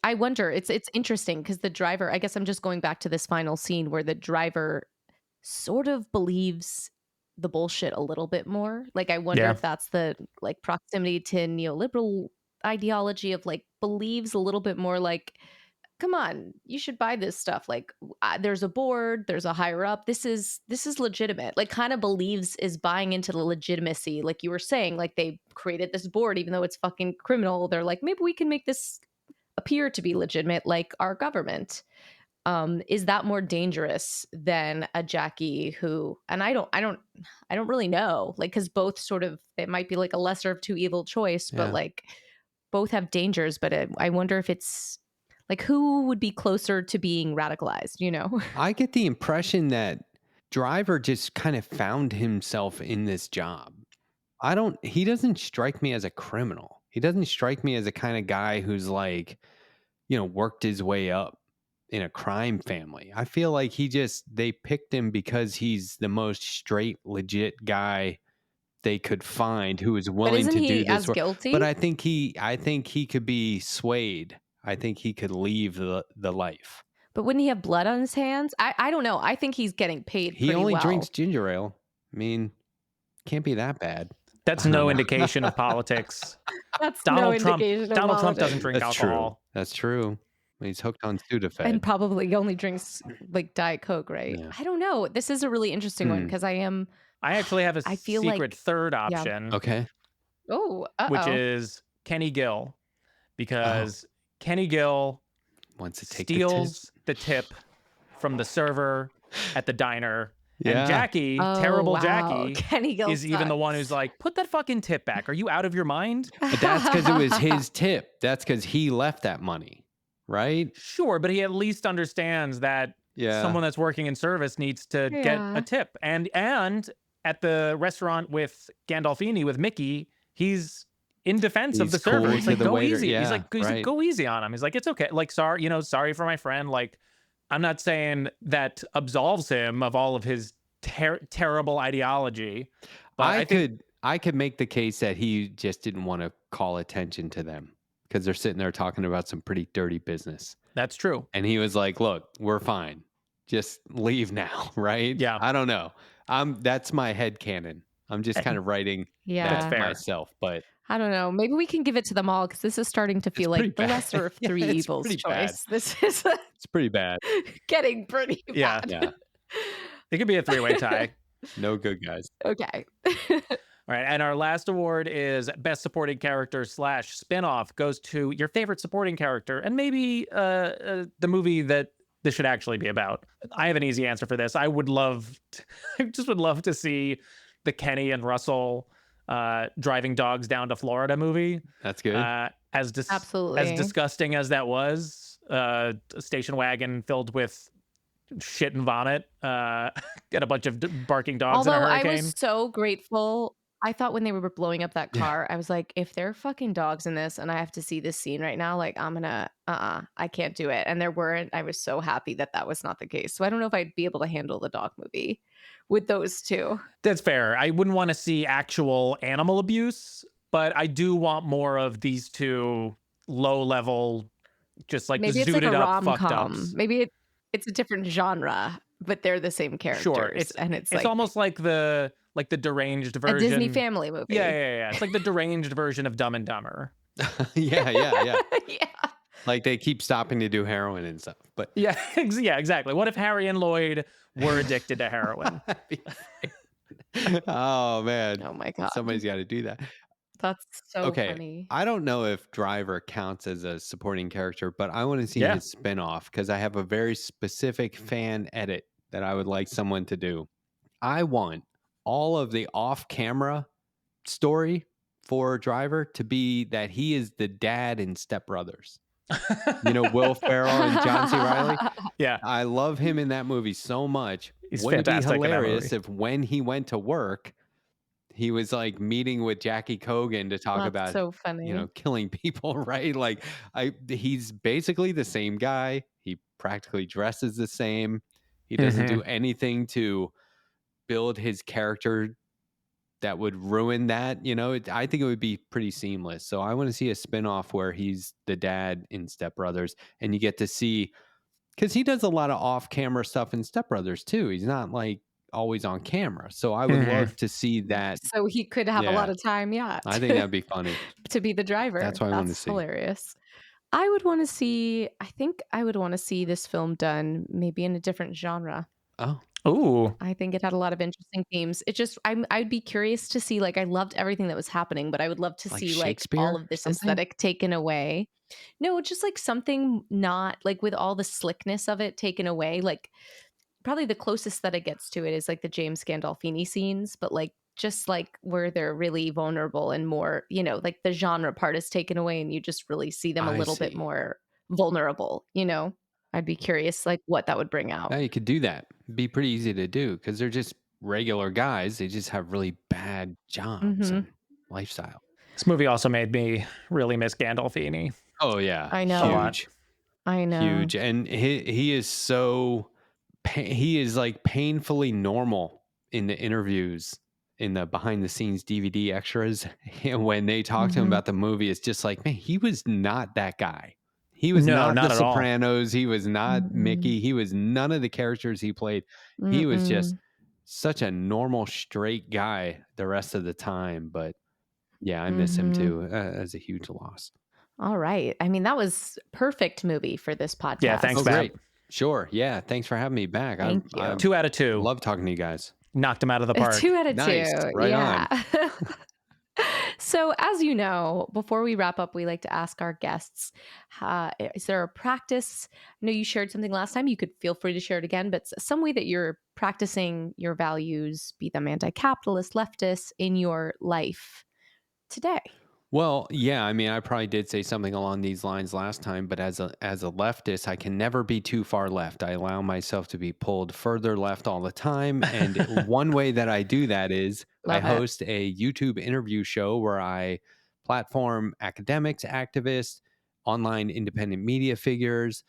I wonder, it's interesting because the driver, I guess I'm just going back to this final scene where the driver sort of believes the bullshit a little bit more. Like, I wonder Yeah. if that's the like proximity to neoliberal ideology of like believes a little bit more like, come on, you should buy this stuff. Like there's a board, there's a higher up. This is legitimate. Like kind of believes is buying into the legitimacy. Like you were saying, like they created this board, even though it's fucking criminal. They're like, maybe we can make this appear to be legitimate, like our government. Is that more dangerous than a Jackie who, and I don't really know, like, cause both sort of, it might be like a lesser of two evil choice, Yeah. but like both have dangers, but I wonder if it's, like, who would be closer to being radicalized, you know? I get the impression that Driver just kind of found himself in this job. He doesn't strike me as a criminal. He doesn't strike me as a kind of guy who's like, you know, worked his way up in a crime family. I feel like they picked him because he's the most straight, legit guy they could find who is But willing isn't to he do this as work. guilty? But I think he could be swayed. I think he could leave the life. But wouldn't he have blood on his hands? I don't know. I think he's getting paid He pretty only well. drinks ginger ale. I mean, can't be that bad. That's I don't no know. indication of politics. That's no Donald Trump indication of Donald Trump politics. doesn't drink That's alcohol. true. That's true. He's hooked on Sudafed. And probably only drinks like Diet Coke, right? Yeah. I don't know. This is a really interesting one because I actually have a I feel like- secret third option, Okay. which is Kenny Gill, because Kenny Gill Wants to take steals the tip from the server at the diner. Yeah. And Jackie, Oh, terrible wow. Jackie, Kenny Gill is even the one sucks. who's like, put that fucking tip back. Are you out of your mind? But that's because it was his tip. That's because he left that money, right? Sure, but he at least understands that Yeah. someone that's working in service needs to get Yeah. a tip. And at the restaurant with Gandolfini, with Mickey, he's in defense of He's the server. cool He's to like, the go waiter. easy. Yeah, he's like, right. go easy on him. He's like, it's okay. Like, sorry for my friend. Like, I'm not saying that absolves him of all of his terrible ideology. But I could make the case that he just didn't want to call attention to them because they're sitting there talking about some pretty dirty business. That's true. And he was like, look, we're fine. Just leave now, right? Yeah. I don't know. That's my headcanon. I'm just kind of writing Yeah. That's that fair. myself, but I don't know. Maybe we can give it to them all because this is starting to feel pretty like the bad. lesser of Yeah, three it's evils pretty bad. choice. This is it's pretty bad. getting pretty Yeah. bad. Yeah. It could be a three-way tie. No good guys. Okay. All right, and our last award is Best Supporting Character / Spinoff goes to your favorite supporting character and maybe the movie that this should actually be about. I have an easy answer for this. I would love, I just would love to see the Kenny and Russell driving dogs down to Florida movie. That's good. As Absolutely. disgusting as that was, a station wagon filled with shit and vomit, and a bunch of barking dogs Although in a I hurricane. was so grateful. I thought when they were blowing up that car, I was like, if there are fucking dogs in this and I have to see this scene right now, like I'm gonna, I can't do it. And there weren't. I was so happy that that was not the case. So I don't know if I'd be able to handle the dog movie with those two. That's fair. I wouldn't want to see actual animal abuse, but I do want more of these two low level, just like Maybe it's like a zooted up fuck rom-com. ups. Maybe it's a different genre, but they're the same characters. Sure, and it's like almost like the deranged version. a Disney Family movie. Yeah. It's like the deranged version of Dumb and Dumber. yeah. Yeah. Like they keep stopping to do heroin and stuff. But Yeah, yeah, exactly. What if Harry and Lloyd were addicted to heroin? oh man. Oh my god. Somebody's got to do that. That's so Okay. funny. I don't know if Driver counts as a supporting character, but I want to see Yeah. his spinoff because I have a very specific fan edit that I would like someone to do. I want all of the off-camera story for Driver to be that he is the dad in Step Brothers. You know, Will Ferrell and John C. Reilly. Yeah. I love him in that movie so much. He's Wouldn't it be fantastic in that hilarious movie. if when he went to work, he was like meeting with Jackie Cogan to talk That's about, so funny. you know, killing people, right? Like he's basically the same guy. He practically dresses the same. He doesn't do anything to build his character that would ruin that. You know, I think it would be pretty seamless. So I want to see a spinoff where he's the dad in Step Brothers, and you get to see, because he does a lot of off-camera stuff in Step Brothers too. He's not like always on camera. So I would love to see that. So he could have a lot Yeah. of time, I think that'd be funny. to be the driver. That's what I want to see. Hilarious. I would want to see, I think I would want to see this film done maybe in a different genre. Oh, Ooh. I think it had a lot of interesting themes. It just, I'd be curious to see, like, I loved everything that was happening, but I would love to Like see like Shakespeare all or of this something? aesthetic taken away. No, just like something not like with all the slickness of it taken away. Like probably the closest that it gets to it is like the James Gandolfini scenes, but like just like where they're really vulnerable and more, you know, like the genre part is taken away and you just really see them a I little bit see. more vulnerable, you know? I'd be curious like what that would bring out. yeah, you could do that. Be pretty easy to do because they're just regular guys. They just have really bad jobs and lifestyle. This movie also made me really miss Gandolfini. Oh yeah, I know. huge, I know. huge, and he is so he is like painfully normal in the interviews, in the behind the scenes DVD extras. When they talk to him about the movie, it's just like, man, he was not that guy. He was No, not not the at all. Sopranos. He was not Mickey. He was none of the characters he played. He was just such a normal, straight guy the rest of the time. But yeah, I miss him too, as a huge loss. All right. I mean, that was perfect movie for this podcast. Yeah, thanks, Oh, Matt. great. Sure. Yeah. Thanks for having me back. Thank I you. 2 out of 2. love talking to you guys. Knocked him out of the park. 2 out of 2. Nice. Right yeah. So, as you know, before we wrap up, we like to ask our guests, is there a practice? I know you shared something last time. You could feel free to share it again, but some way that you're practicing your values, be them anti-capitalist, leftist, in your life today. Well, yeah, I mean, I probably did say something along these lines last time, but as a leftist, I can never be too far left. I allow myself to be pulled further left all the time, and one way that I do that is Love I it. host a YouTube interview show where I platform academics, activists, online independent media figures,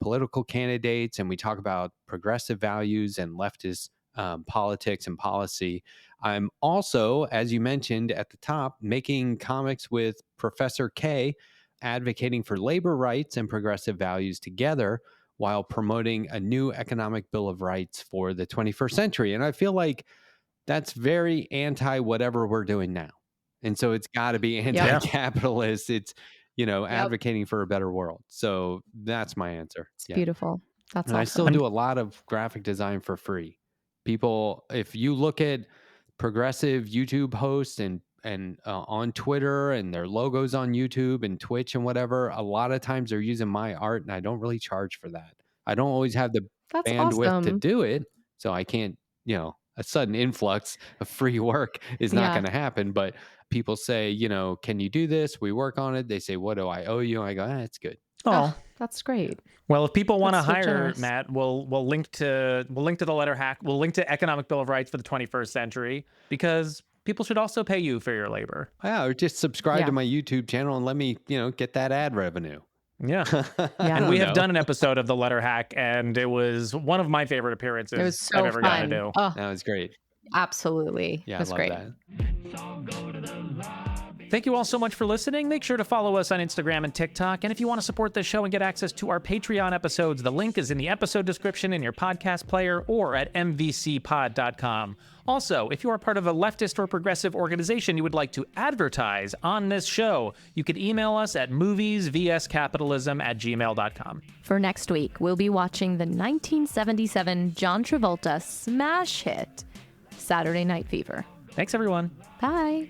political candidates, and we talk about progressive values and leftist politics and policy. I'm also, as you mentioned at the top, making comics with Professor K, advocating for labor rights and progressive values together while promoting a new economic bill of rights for the 21st century. And I feel like that's very anti whatever we're doing now. And so it's got to be anti-capitalist. It's, you know, advocating for a better world. So that's my answer. It's beautiful. That's and awesome. I still do a lot of graphic design for free. People, if you look at progressive YouTube hosts and on Twitter, and their logos on YouTube and Twitch and whatever, a lot of times they're using my art, and I don't really charge for that. I don't always have the That's bandwidth to awesome. do it, so I can't, a sudden influx of free work is not Yeah. going to happen. But people say, can you do this? We work on it. They say, what do I owe you? I go, it's good. Oh, that's great. Well, if people want to That's so hire generous. Matt, we'll link to the letter hack. We'll link to Economic Bill of Rights for the 21st Century, because people should also pay you for your labor. Yeah, or just subscribe Yeah. to my YouTube channel and let me, get that ad revenue. Yeah. Yeah. And we have done an episode of the letter hack, and it was one of my favorite appearances It was so I've ever gotten fun. to do. Oh, That was great. absolutely. Yeah, It was I love great. that. Thank you all so much for listening. Make sure to follow us on Instagram and TikTok. And if you want to support this show and get access to our Patreon episodes, the link is in the episode description in your podcast player or at mvcpod.com. Also, if you are part of a leftist or progressive organization you would like to advertise on this show, you could email us at moviesvscapitalism@gmail.com. For next week, we'll be watching the 1977 John Travolta smash hit, Saturday Night Fever. Thanks, everyone. Bye.